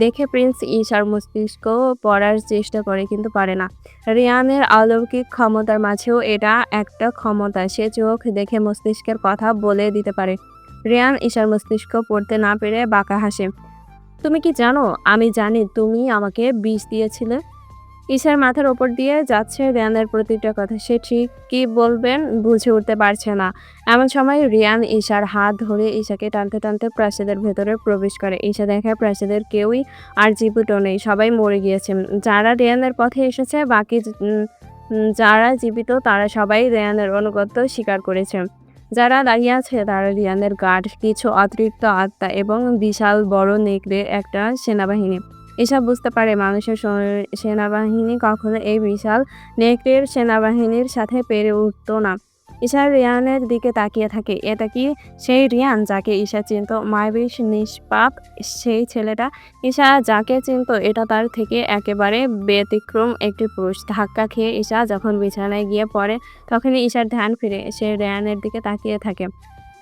দেখে প্রিন্স ঈশার মস্তিষ্ক পড়ার চেষ্টা করে, কিন্তু পারে না। রিয়ানের অলৌকিক ক্ষমতার মাঝেও এটা একটা ক্ষমতা, সে চোখ দেখে মস্তিষ্কের কথা বলে দিতে পারে। রিয়ান ঈশার মস্তিষ্ক পড়তে না পেরে বাঁকা হাসে। তুমি কি জানো, আমি জানি তুমি আমাকে বিষ দিয়েছিলে। ঈশার মাথার ওপর দিয়ে যাচ্ছে রিয়ানের প্রতিটা কথা, সে ঠিক কি বলবেন বুঝে উঠতে পারছে না। এমন সময় রিয়ান ঈশার হাত ধরে ঈশাকে টানতে টানতে প্রাসাদের ভেতরে প্রবেশ করে। ঈশা দেখে প্রাসাদের কেউই আর জীবিত নেই, সবাই মরে গিয়েছে। যারা রিয়ানের পথে এসেছে, বাকি যারা জীবিত তারা সবাই রিয়ানের আনুগত্য স্বীকার করেছে। যারা দাঁড়িয়ে আছে তারা রিয়ানের গার্ড, কিছু অতিরিক্ত আত্মা এবং বিশাল বড় নেকড়ের একটা সেনাবাহিনী। এসব বুঝতে পারে মানুষের সেনাবাহিনী কখনো এই বিশাল নেকড়ের সেনাবাহিনীর সাথে পেরে উঠত না। ঈশা রিয়ানের দিকে তাকিয়ে থাকে। এটা কি সেই রিয়ান যাকে ঈশা চিনত? মায়াবী নিষ্পাপ সেই ছেলেটা। ঈশা যাকে চিনত এটা তার থেকে একেবারে ব্যতিক্রম একটি পুরুষ। ধাক্কা খেয়ে ঈশা যখন বিছানায় গিয়ে পড়ে, তখনই ঈশার ধ্যান ফিরে। সে রিয়ানের দিকে তাকিয়ে থাকে।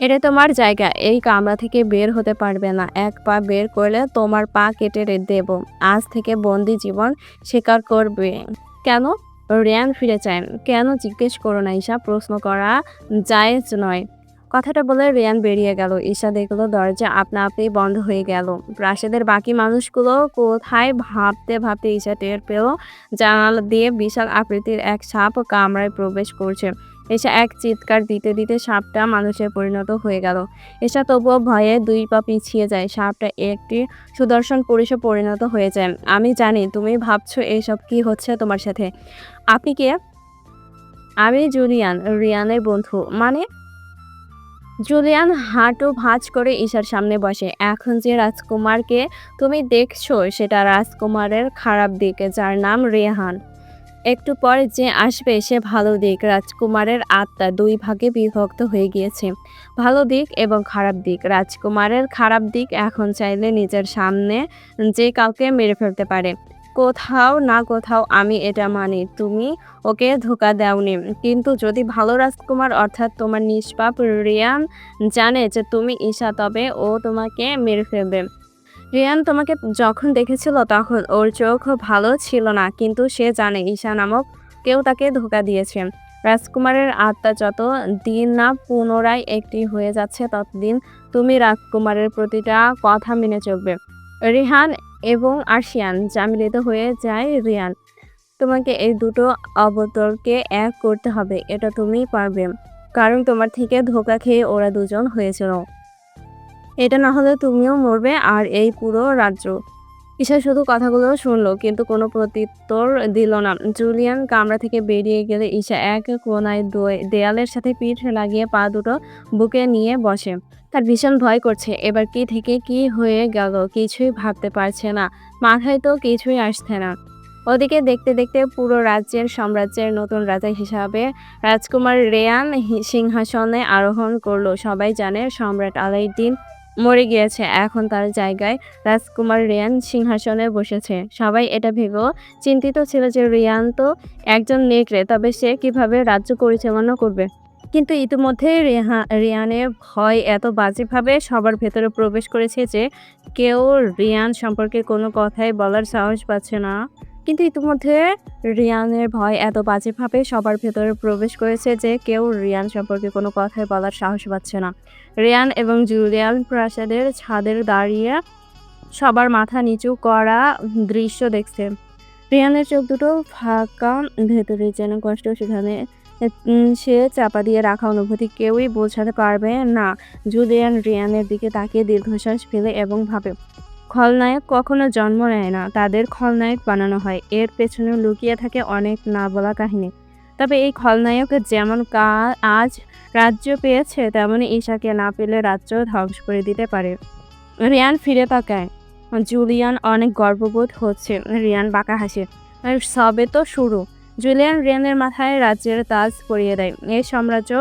এটা তোমার জায়গা, এই কামরা থেকে বের হতে পারবে না। এক পা বের করলে তোমার পা কেটে দেব। আজ থেকে বন্দি জীবন স্বীকার করবে। কেন? রিয়ান ফিরে চায়। কেন জিজ্ঞেস করো না ঈশা, প্রশ্ন করা জায়েজ নয়। কথাটা বলে রিয়ান বেরিয়ে গেল। ঈশা দেখলো দরজা আপনা আপনি বন্ধ হয়ে গেল। প্রাসাদের বাকি মানুষগুলো কোথায় ভাবতে ভাবতে ঈশা টের পেল জানালা দিয়ে বিশাল আকৃতির এক সাপ কামরায় প্রবেশ করছে। এসে এক চিৎকার দিতে দিতে সাপটা মানুষে পরিণত হয়ে গেল। এসা তবুও ভয়ে 2 পা পিছিয়ে যায়। সাপটা একটি সুদর্শন পুরুষে পরিণত হয়ে যায়। আমি জানি তুমি ভাবছো এসব কি হচ্ছে তোমার সাথে। আপনি কে? আমি জুলিয়ান, রিয়ানের বন্ধু। মানে? জুলিয়ান হাঁটু ভাঁজ করে ঈশার সামনে বসে। এখন যে রাজকুমারকে তুমি দেখছো সেটা রাজকুমারের খারাপ দিক, যার নাম রেহান। একটু পর যে আসবে সে ভালো দিক। রাজকুমারের আত্মা 2 ভাগে বিভক্ত হয়ে গিয়েছে, ভালো দিক এবং খারাপ দিক। রাজকুমারের খারাপ দিক এখন চাইলে নিজের সামনে যে কাউকে মেরে ফেলতে পারে। কোথাও না কোথাও আমি এটা মানি, তুমি ওকে ধোঁকা দাওনি। কিন্তু যদি ভালো রাজকুমার অর্থাৎ তোমার নিষ্পাপ রিয়ান জানে যে তুমি ঈশা, তবে ও তোমাকে মেরে ফেলবে। রিয়ান তোমাকে যখন দেখেছিল তখন ওর চোখ ভালো ছিল না, কিন্তু সে জানে ঈশা নামক কেউ তাকে ধোঁকা দিয়েছে। রাজকুমারের আত্মা যত দিন না পুনরায় একটি হয়ে যাচ্ছে, ততদিন তুমি রাজকুমারের প্রতিটা কথা মেনে চলবে। রিহান এবং আরশিয়ান যা মিলিত হয়ে যায় রিয়ান। তোমাকে এই দুটো অবতরকে এক করতে হবে, এটা তুমিই পারবে। কারণ তোমার থেকে ধোঁকা খেয়ে ওরা দুজন হয়েছিল। এটা না হলে তুমিও মরবে আর এই পুরো রাজ্য। ঈশা শুধু কথাগুলো শুনলো, কিন্তু কোনো প্রত্যুত্তর দিল না। জুলিয়ান কামরা থেকে বেরিয়ে গেলে ঈশা এক কোনায় দেয়ালের সাথে পিঠ লাগিয়ে পা দুটো বুকে নিয়ে বসে। তার ভীষণ ভয় করছে। এবার কি থেকে কি হয়ে গেল কিছুই ভাবতে পারছে না, মাথায় তো কিছুই আসছে না। ওদিকে দেখতে দেখতে পুরো সাম্রাজ্যের নতুন রাজা হিসাবে রাজকুমার রেয়ান সিংহাসনে আরোহণ করলো। সবাই জানে সম্রাট আলাউদ্দিন মরে গিয়েছে, এখন তার জায়গায় রাজকুমার রেয়ান সিংহাসনে বসেছে। সবাই এটা ভেবেও চিন্তিত ছিল যে রিয়ান তো একজন নেকড়ে, তবে সে কিভাবে রাজ্য পরিচালনা করবে। কিন্তু ইতিমধ্যে রিয়ানের ভয় এত বাজেভাবে সবার ভেতরে প্রবেশ করেছে যে কেউ রিয়ান সম্পর্কে কোনো কথাই বলার সাহস পাচ্ছে না। কিন্তু ইতিমধ্যে রিয়ানের ভয় এত বাজেভাবে সবার ভেতরে প্রবেশ করেছে যে কেউ রিয়ান সম্পর্কে কোনো কথাই বলার সাহস পাচ্ছে না। রিয়ান এবং জুলিয়ান প্রাসাদের ছাদের দাঁড়িয়ে সবার মাথা নিচু করা দৃশ্য দেখছে। রিয়ানের চোখ দুটো ফাঁকা, ভেতরে যেন কষ্ট, সেখানে সে চাপা দিয়ে রাখা অনুভূতি কেউই বোঝাতে পারবে না। জুলিয়ান রিয়ানের দিকে তাকিয়ে দীর্ঘশ্বাস ফেলে এবং ভাবে, খলনায়ক কখনো জন্ম নেয় না, তাদের খলনায়ক বানানো হয়। এর পেছনে লুকিয়ে থাকে অনেক না বলা কাহিনী। তবে এই খলনায়ক যেমন আজ রাজ্য পেয়েছে, তেমনি ঈশাকে না পেলে রাজ্য ধ্বংস করে দিতে পারে। রিয়ান ফিরে তাকায়। জুলিয়ান অনেক গর্ববোধ হচ্ছে। রিয়ান বাঁকা হাসে। আর সবে তো শুরু। জুলিয়ান রিয়ানের মাথায় রাজ্যের তাজ পরিয়ে দেয়। এই সাম্রাজ্য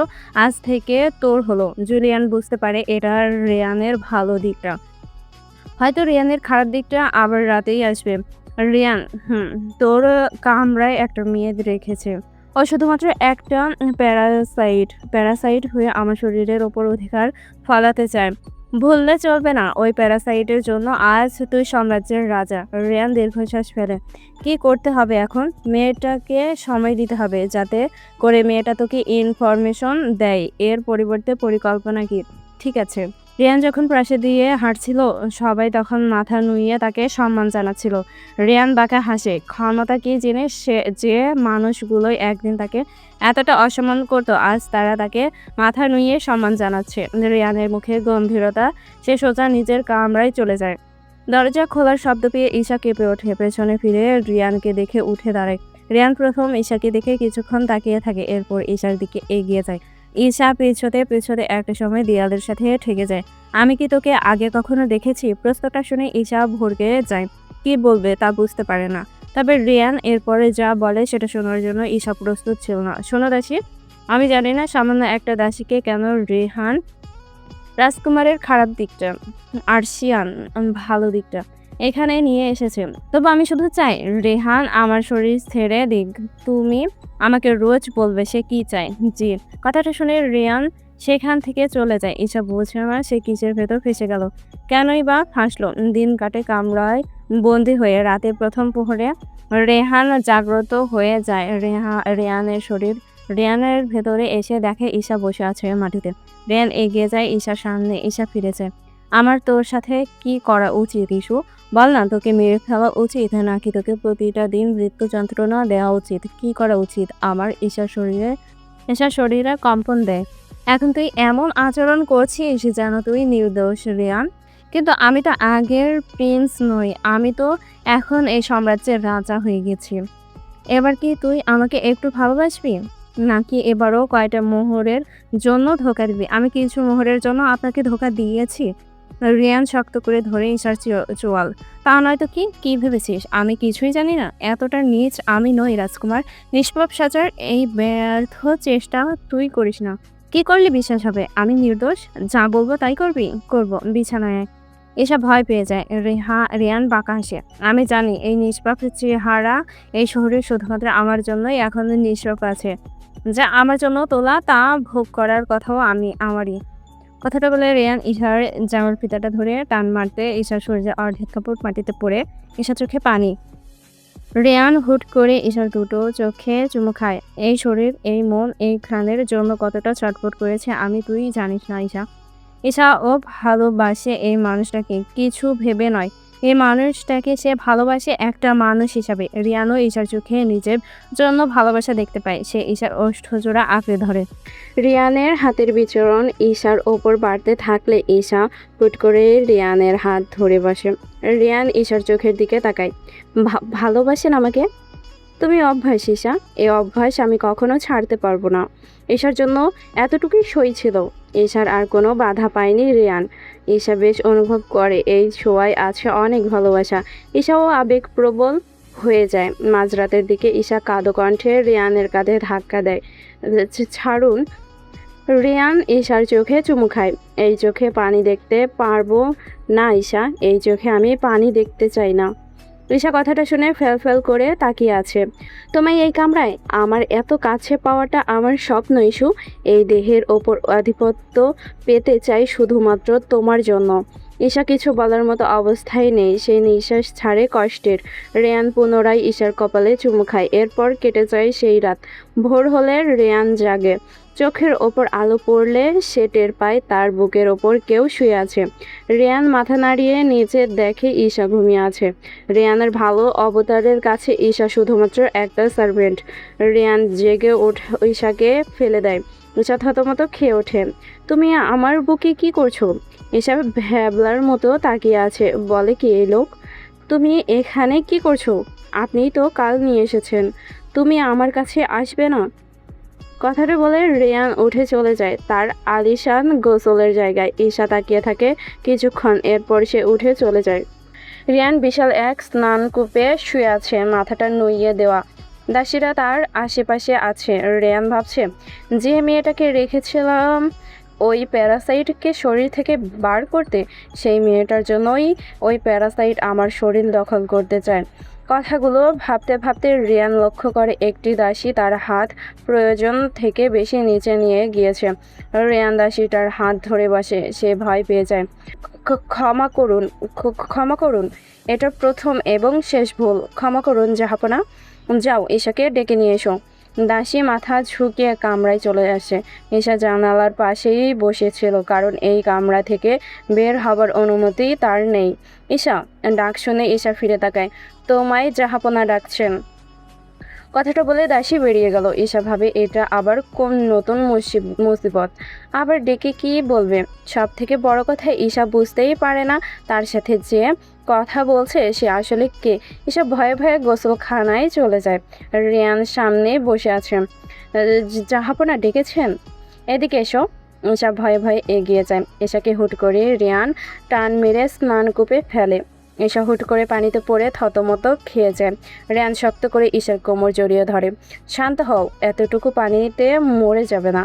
আজ থেকে তোর হলো। জুলিয়ান বুঝতে পারে এটা রিয়ানের ভালো দিকটা। হয়তো রিয়ানের খারাপ দিকটা আবার রাতেই আসবে। রিয়ান, তোর কামরায় একটা মেয়ে রেখেছে। ও শুধুমাত্র একটা প্যারাসাইট হয়ে আমার শরীরের ওপর অধিকার ফলাতে চায়। ভুললে চলবে না, ওই প্যারাসাইটের জন্য আজ তুই সাম্রাজ্যের রাজা। রিয়ান দীর্ঘশ্বাস ফেলে। কি করতে হবে এখন? মেয়েটাকে সময় দিতে হবে, যাতে করে মেয়েটা তোকে ইনফরমেশন দেয়। এর পরিবর্তে পরিকল্পনা কি? ঠিক আছে। রিয়ান যখন প্রাসাদ দিয়ে হাঁটছিল, সবাই তখন মাথা নুইয়ে তাকে সম্মান জানাচ্ছিল। রিয়ান বাঁকা হাসে। ক্ষমতা কি জিনিস, যে মানুষগুলোই একদিন তাকে এতটা অসম্মান করতো, আজ তারা তাকে মাথা নুইয়ে সম্মান জানাচ্ছে। রিয়ানের মুখে গম্ভীরতা। সে সোজা নিজের কামরায় চলে যায়। দরজা খোলার শব্দ পেয়ে ঈশা কেঁপে ওঠে। পেছনে ফিরে রিয়ানকে দেখে উঠে দাঁড়ায়। রিয়ান প্রথম ঈশাকে দেখে কিছুক্ষণ তাকিয়ে থাকে, এরপর ঈশার দিকে এগিয়ে যায়। ঈশা পেছোতে পেছোতে একটা সময় দেয়ালের সাথে ঠেকে যায়। আমি কি তোকে আগে কখনো দেখেছি? প্রশ্নটা শুনে ঈশা ভড়কে যায়। কি বলবে তা বুঝতে পারে না। তবে রিয়ান এরপরে যা বলে সেটা শোনার জন্য ঈশা প্রস্তুত ছিল না। শোনো দাসী, আমি জানি না সামান্য একটা দাসীকে কেন রেহান রাজকুমারের খারাপ দিকটা আর শিয়ান ভালো দিকটা এখানে নিয়ে এসেছে। তবে আমি শুধু চাই রেহান আমার শরীর ছেড়ে দিক। তুমি আমাকে রোজ বলবে সে কি চায়। জি। কথাটা শুনে রিয়ান সেখান থেকে চলে যায়। ঈশা বুঝে না সে কিসের ভেতর ফেসে গেল। কেনই বা হাসলো। দিন কাটে কামরায় বন্দি হয়ে। রাতের প্রথম প্রহরে রেহান জাগ্রত হয়ে যায়। রিয়ানের ভেতরে এসে দেখে ঈশা বসে আছে মাটিতে। রিয়ান এগিয়ে যায় ঈশার সামনে। ঈশা ফিরেছে। আমার তোর সাথে কি করা উচিত ইস্যু? বল না, তোকে মেরে ফেলা উচিত নাকি তোকে প্রতিটা দিন মৃত্যু যন্ত্রণা দেওয়া উচিত? কি করা উচিত আমার? ঈশার শরীরে কম্পন দেয়। এখন তুই এমন আচরণ করছিস যেন তুই নির্দোষ রিয়ান। কিন্তু আমি তো আগের প্রিন্স নই। আমি তো এখন এই সাম্রাজ্যের রাজা হয়ে গেছি। এবার কি তুই আমাকে একটু ভালোবাসবি, নাকি এবারও কয়টা মোহরের জন্য ধোকা দিবি? আমি কিছু মোহরের জন্য আপনাকে ধোকা দিয়েছি। রিয়ান শক্ত করে ধরে ঈশার চোয়াল। তা নয়তো কি ভেবেছিস আমি কিছুই জানি না? এতটা নীচ আমি নই রাজকুমার। নিষ্পাপ সাজার এই ব্যর্থ চেষ্টা তুই করিস না। কি করলে বিশ্বাস হবে আমি নির্দোষ? যা বলবো তাই করব। বিছানায় এসব ভয় পেয়ে যায়। রিয়ান বাঁকা হাসে। আমি জানি এই নিষ্পাপ চেহারা এই শহরে শুধুমাত্র আমার জন্যই এখন নিষ্পাপ আছে। যা আমার জন্য তোলা তা ভোগ করার কথাও আমারই। কথাটা বলে রিয়ান ঈশার জামার ফিতাটা ধরে টান মারতে ঈশার শরীরে অর্ধেক কাপড় মাটিতে পড়ে। ঈশার চোখে পানি। রিয়ান হুট করে ঈশার দুটো চোখে চুমু খায়। এই শরীর, এই মন, এই ঘ্রাণের জন্য কতটা ছটফট করেছে তুই জানিস না ঈশা। ঈশা ও ভালোবাসে এই মানুষটাকে, কিছু ভেবে নয়। এই মানুষটাকে সে ভালোবাসে একটা মানুষ হিসাবে। রিয়ানও ঈশার চোখে নিজের জন্য ভালোবাসা দেখতে পায়। সে ঈশার ওষ্ঠজোড়া আঁকড়ে ধরে। রিয়ানের হাতের বিচরণ ঈশার ওপর বাড়তে থাকলে ঈশা হুট করে রিয়ানের হাত ধরে বসে। রিয়ান ঈশার চোখের দিকে তাকায়। ভালোবাসেন আমাকে? তুমি অভ্যাস ঈশা, এই অভ্যাস আমি কখনো ছাড়তে পারবো না। ঈশার জন্য এতটুকুই সই ছিল। ঈশার আর কোনো বাধা পায়নি রিয়ান। ঈশা বেশ অনুভব করে এই ছোঁয়ায় আছে অনেক ভালোবাসা। ঈশাও আবেগপ্রবল হয়ে যায়। মাঝরাতের দিকে ঈশা কাঁদো কণ্ঠে রিয়ানের কাঁধে ধাক্কা দেয়। ছাড়ুন। রিয়ান ঈশার চোখে চুমু খায়। এই চোখে পানি দেখতে পারবো না ঈশা, এই চোখে আমি পানি দেখতে চাই না। ঈশা কথাটা শুনে ফেল করে তাকিয়ে আছে। তোমায় এই কামরায় আমার এত কাছে পাওয়াটা আমার স্বপ্ন ইস্যু। এই দেহের ওপর আধিপত্য পেতে চাই শুধুমাত্র তোমার জন্য। ঈশা কিছু বলার মতো অবস্থায় নেই। সেই নিঃশ্বাস ছাড়ে কষ্টের। রেয়ান পুনরায় ঈশার কপালে চুমু খায়। এরপর কেটে যায় সেই রাত। ভোর হলে রেয়ান জাগে। চোখের ওপর আলো পড়লে সে টের পায় তার বুকের ওপর কেউ শুয়ে আছে। রেয়ান মাথা নাড়িয়ে নিচে দেখে ঈশা ঘুমিয়ে আছে। রেয়ানের ভালো অবতারের কাছে ঈশা শুধুমাত্র একটা সার্ভেন্ট। রেয়ান জেগে ঈশাকে ফেলে দেয়। ঈশা থতমত খেয়ে ওঠে। তুমি আমার বুকে কি করছো? ঈশা ভ্যাবলার মতো তাকিয়ে আছে। বলে কি এই লোক? তুমি এখানে কি করছো? আপনি তো কাল নিয়ে এসেছেন। তুমি আমার কাছে আসবে না? কথাটা বলে রেয়ান উঠে চলে যায় তার আলিশান গোসলের জায়গায়। ঈশা তাকিয়ে থাকে কিছুক্ষণ, এরপর সে উঠে চলে যায়। রিয়ান বিশাল এক স্নানকূপে শুয়ে আছে, মাথাটা নুইয়ে দেওয়া। দাসীরা তার আশেপাশে আছে। রেয়ান ভাবছে, যে মেয়েটাকে রেখেছিলাম ওই প্যারাসাইটকে শরীর থেকে বার করতে, সেই মেয়েটার জন্যই ওই প্যারাসাইট আমার শরীর দখল করতে চায়। কথাগুলো ভাবতে ভাবতে রিয়ান লক্ষ্য করে একটি দাসী তার হাত প্রয়োজন থেকে বেশি নিচে নিয়ে গিয়েছে। রিয়ান দাসীটার হাত ধরে বসে। সে ভয় পেয়ে যায়। ক্ষমা করুন, ক্ষমা করুন, এটা প্রথম এবং শেষ ভুল। ক্ষমা করুন জাহাপনা। যাও, ঈশাকে ডেকে নিয়ে এসো। দাসী মাথা ঝুঁকিয়ে কামরায় চলে আসে। ঈশা জানালার পাশেই বসেছিল, কারণ এই কামরা থেকে বের হবার অনুমতি তার নেই। ঈশা ডাক শুনে ঈশা ফিরে তাকায়। তোমায় জাহাপনা ডাকছেন। কথাটা বলে দাসী বেরিয়ে গেল। ঈশা ভাবে এটা আবার কোন নতুন মুসিবত। আবার ডেকে কি বলবে। সব থেকে বড় কথা, ঈশা বুঝতেই পারে না তার সাথে যে কথা বলছে সে আসলে কে। ঈশা ভয়ে ভয়ে গোসলখানায় চলে যায়। রিয়ান সামনে বসে আছে। জাহাপনা ডেকেছেন, এদিকে এসো। ঈশা ভয়ে ভয়ে এগিয়ে যায়। ঈশাকে হুট করে রিয়ান টান মেরে স্নানকূপে ফেলে। ঈশা হুট করে পানিতে পড়ে থতমত খেয়ে যায়। রিয়ান শক্ত করে ঈশার কোমর জড়িয়ে ধরে। শান্ত হও, এতটুকু পানিতে মরে যাবে না।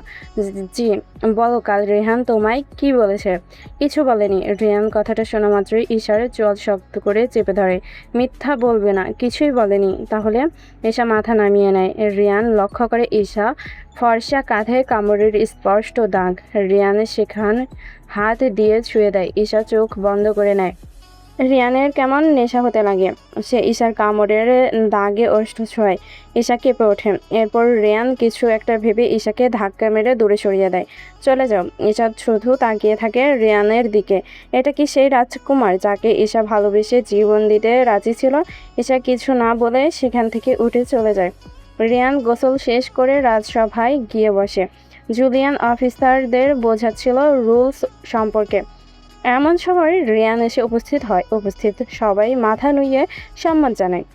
জি বলো, কাল রেহান তোমায় কি বলেছে? কিছু বলেনি। রিয়ান কথাটা শোনা মাত্রই ঈশার চোয়াল শক্ত করে চেপে ধরে। মিথ্যা বলবে না, কিছুই বলেনি। তাহলে? ঈশা মাথা নামিয়ে নেয়। রিয়ান লক্ষ্য করে ঈশা ফর্সা কাঁধে কামড়ের স্পষ্ট দাগ। রিয়ান সেখানে হাত দিয়ে ছুঁয়ে দেয়। ঈশা চোখ বন্ধ করে নেয়। রিয়ানের কেমন নেশা হতে লাগে। সে ঈশার কামড়ের দাগে ওষ্ঠ ছোঁয়। ঈশা কেঁপে ওঠে। এরপর রিয়ান কিছু একটা ভেবে ঈশাকে ধাক্কা মেরে দূরে সরিয়ে দেয়। চলে যাও। ঈশা শুধু তাকিয়ে থাকে রিয়ানের দিকে। এটা কি সেই রাজকুমার যাকে ঈশা ভালোবেসে জীবন দিতে রাজি ছিল? ঈশা কিছু না বলে সেখান থেকে উঠে চলে যায়। রিয়ান গোসল শেষ করে রাজসভায় গিয়ে বসে। জুলিয়ান অফিসারদের বোঝাচ্ছিল রুলস সম্পর্কে। এমন সময় রিয়ান এসে উপস্থিত হয়। উপস্থিত সবাই মাথা নুইয়ে সম্মান জানায়।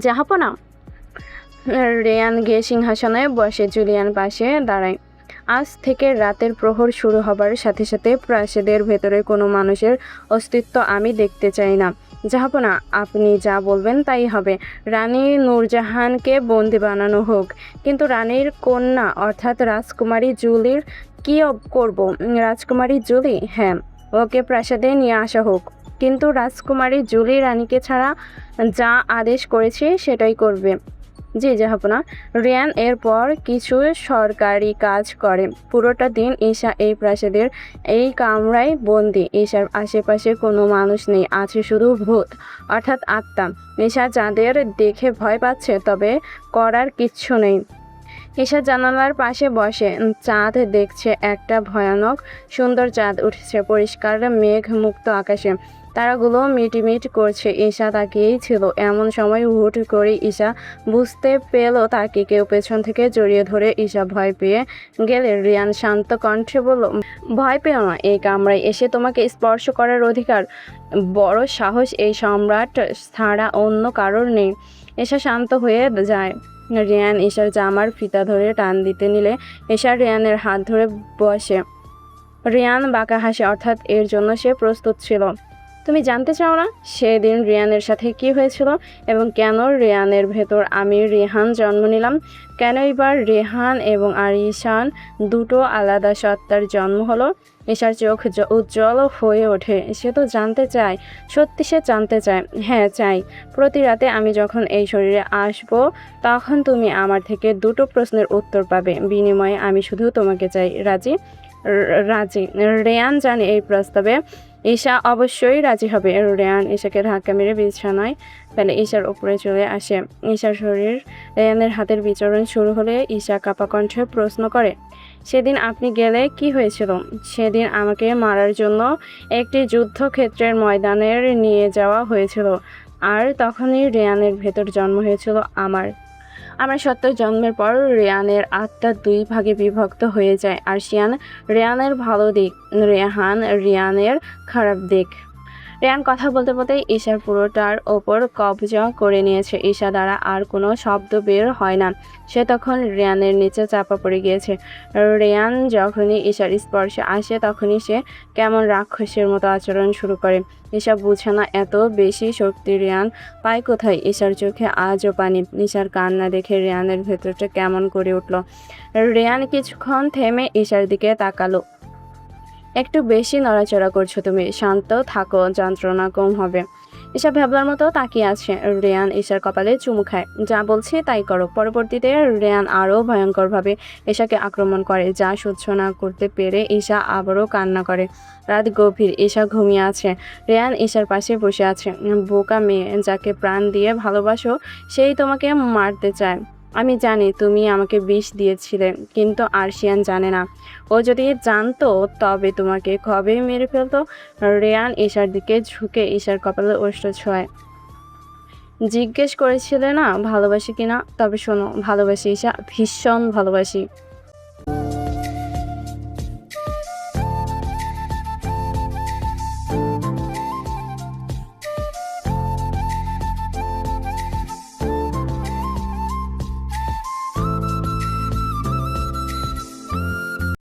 জাহাপনা। রিয়ান গিয়ে সিংহাসনে বসে। জুলিয়ান পাশে দাঁড়ায়। আজ থেকে রাতের প্রহর শুরু হবার সাথে সাথে প্রাসাদের ভেতরে কোনো মানুষের অস্তিত্ব আমি দেখতে চাই না। জাহাপনা, আপনি যা বলবেন তাই হবে। রানী নূরজাহানকে বন্দি বানানো হোক, কিন্তু রানীর কন্যা অর্থাৎ রাজকুমারী জুলির কী করব? রাজকুমারী জুলি? হ্যাঁ, ওকে প্রাসাদে নিয়ে আসা হোক, কিন্তু রাজকুমারী জুলি রানীকে ছাড়া যা আদেশ করেছে সেটাই করবে। জি জাহাপনা। রিয়ান এরপর কিছু সরকারি কাজ করে। পুরোটা দিন ঈশা এই প্রাসাদের এই কামরায় বন্দি। ঈশার আশেপাশে কোনো মানুষ নেই, আছে শুধু ভূত অর্থাৎ আত্মা। ঈশা যাদের দেখে ভয় পাচ্ছে, তবে করার কিচ্ছু নেই। ঈশা জানালার পাশে বসে চাঁদ দেখছে। একটা ভয়ানক সুন্দর চাঁদ উঠেছে পরিষ্কার মেঘ মুক্ত আকাশে। তারাগুলো মিটিমিট করছে। ঈশা তাকিয়েই ছিল। এমন সময় হুট করে ঈশা বুঝতে পেল তাকে কেউ পেছন থেকে জড়িয়ে ধরে। ঈশা ভয় পেয়ে গেলে রিয়ান শান্ত কণ্ঠে বলল, ভয় পেও না, এই কামরায় এসে তোমাকে স্পর্শ করার অধিকার, বড় সাহস এই সম্রাট ছাড়া অন্য কারোর নেই। ঈশা শান্ত হয়ে যায়। রিয়ান ঈশার জামার ফিতা ধরে টান দিতে নিলে ঈশা রিয়ানের হাত ধরে বসে। রিয়ান বাঁকা হাসে, অর্থাৎ এর জন্য সে প্রস্তুত ছিল। তুমি জানতে চাও না সেদিন রিয়ানের সাথে কি হয়েছিল এবং কেন রিয়ানের ভেতর আমি রেহান জন্ম নিলাম? কেন এবার রেহান এবং আরিশান দুটো আলাদা সত্তার জন্ম হলো? ঈশার চোখ উজ্জ্বল হয়ে ওঠে। সে তো জানতে চায়, সত্যি সে জানতে চায়। হ্যাঁ চাই। প্রতি রাতে আমি যখন এই শরীরে আসব, তখন তুমি আমার থেকে দুটো প্রশ্নের উত্তর পাবে। বিনিময়ে আমি শুধু তোমাকে চাই। রাজি? রাজি। রেয়ান জানে এই প্রস্তাবে ঈশা অবশ্যই রাজি হবে। রেয়ান ঈশাকে ধাক্কা মেরে বিছানায় ফেলে। ঈশার উপরে চলে আসে। ঈশার শরীর রেয়ানের হাতের বিচরণ শুরু হলে ঈশা কাঁপা কণ্ঠে প্রশ্ন করে, সেদিন আপনি গেলে কি হয়েছিল? সেদিন আমাকে মারার জন্য একটি যুদ্ধক্ষেত্রের ময়দানে নিয়ে যাওয়া হয়েছিল, আর তখনই রেয়ানের ভেতর জন্ম হয়েছিল আমার। সত্য জন্মের পর রেয়ানের আত্মা দুই ভাগে বিভক্ত হয়ে যায়। আরশিয়ান রেয়ানের ভালো দিক, রেহান রিয়ানের খারাপ দিক। রেয়ান কথা বলতে বলতেই ঈশার পুরোটার ওপর কবজা করে নিয়েছে। ঈশা দ্বারা আর কোনো শব্দ বের হয় না। সে তখন রেয়ানের নিচে চাপা পড়ে গিয়েছে। রেয়ান যখনই ঈশার স্পর্শে আসে তখনই সে কেমন রাক্ষসের মতো আচরণ শুরু করে। ঈশা বুঝে না এত বেশি শক্তি রেয়ান পায় কোথায়। ঈশার চোখে আজও পানি। ঈশার কান্না দেখে রেয়ানের ভেতরটা কেমন করে উঠল। রেয়ান কিছুক্ষণ থেমে ঈশার দিকে তাকালো। একটু বেশি নড়াচড়া করছো তুমি, শান্ত থাকো, যন্ত্রণা কম হবে। ঈশা ভ্যাবলার মতো তাকিয়ে আছে। রেয়ান ঈশার কপালে চুমু খায়। যা বলছি তাই করো। পরবর্তীতে রেয়ান আরও ভয়ঙ্করভাবে ঈশাকে আক্রমণ করে। যা সহ্য না করতে পেরে ঈশা আবারও কান্না করে। রাত গভীর, ঈশা ঘুমিয়ে আছে। রেয়ান ঈশার পাশে বসে আছে। বোকা মেয়ে, যাকে প্রাণ দিয়ে ভালোবাসো সেই তোমাকে মারতে চায়। আমি জানি তুমি আমাকে বিষ দিয়েছিলে, কিন্তু আরশিয়ান জানে না। ও যদি জানতো তবে তোমাকে কবেই মেরে ফেলতো। রেয়ান ঈশার দিকে ঝুঁকে ঈশার কপালে ওষ্ঠ ছোঁয়। জিজ্ঞেস করেছিলে না ভালোবাসি কিনা? তবে শোনো, ভালোবাসি ঈশা, ভীষণ ভালোবাসি।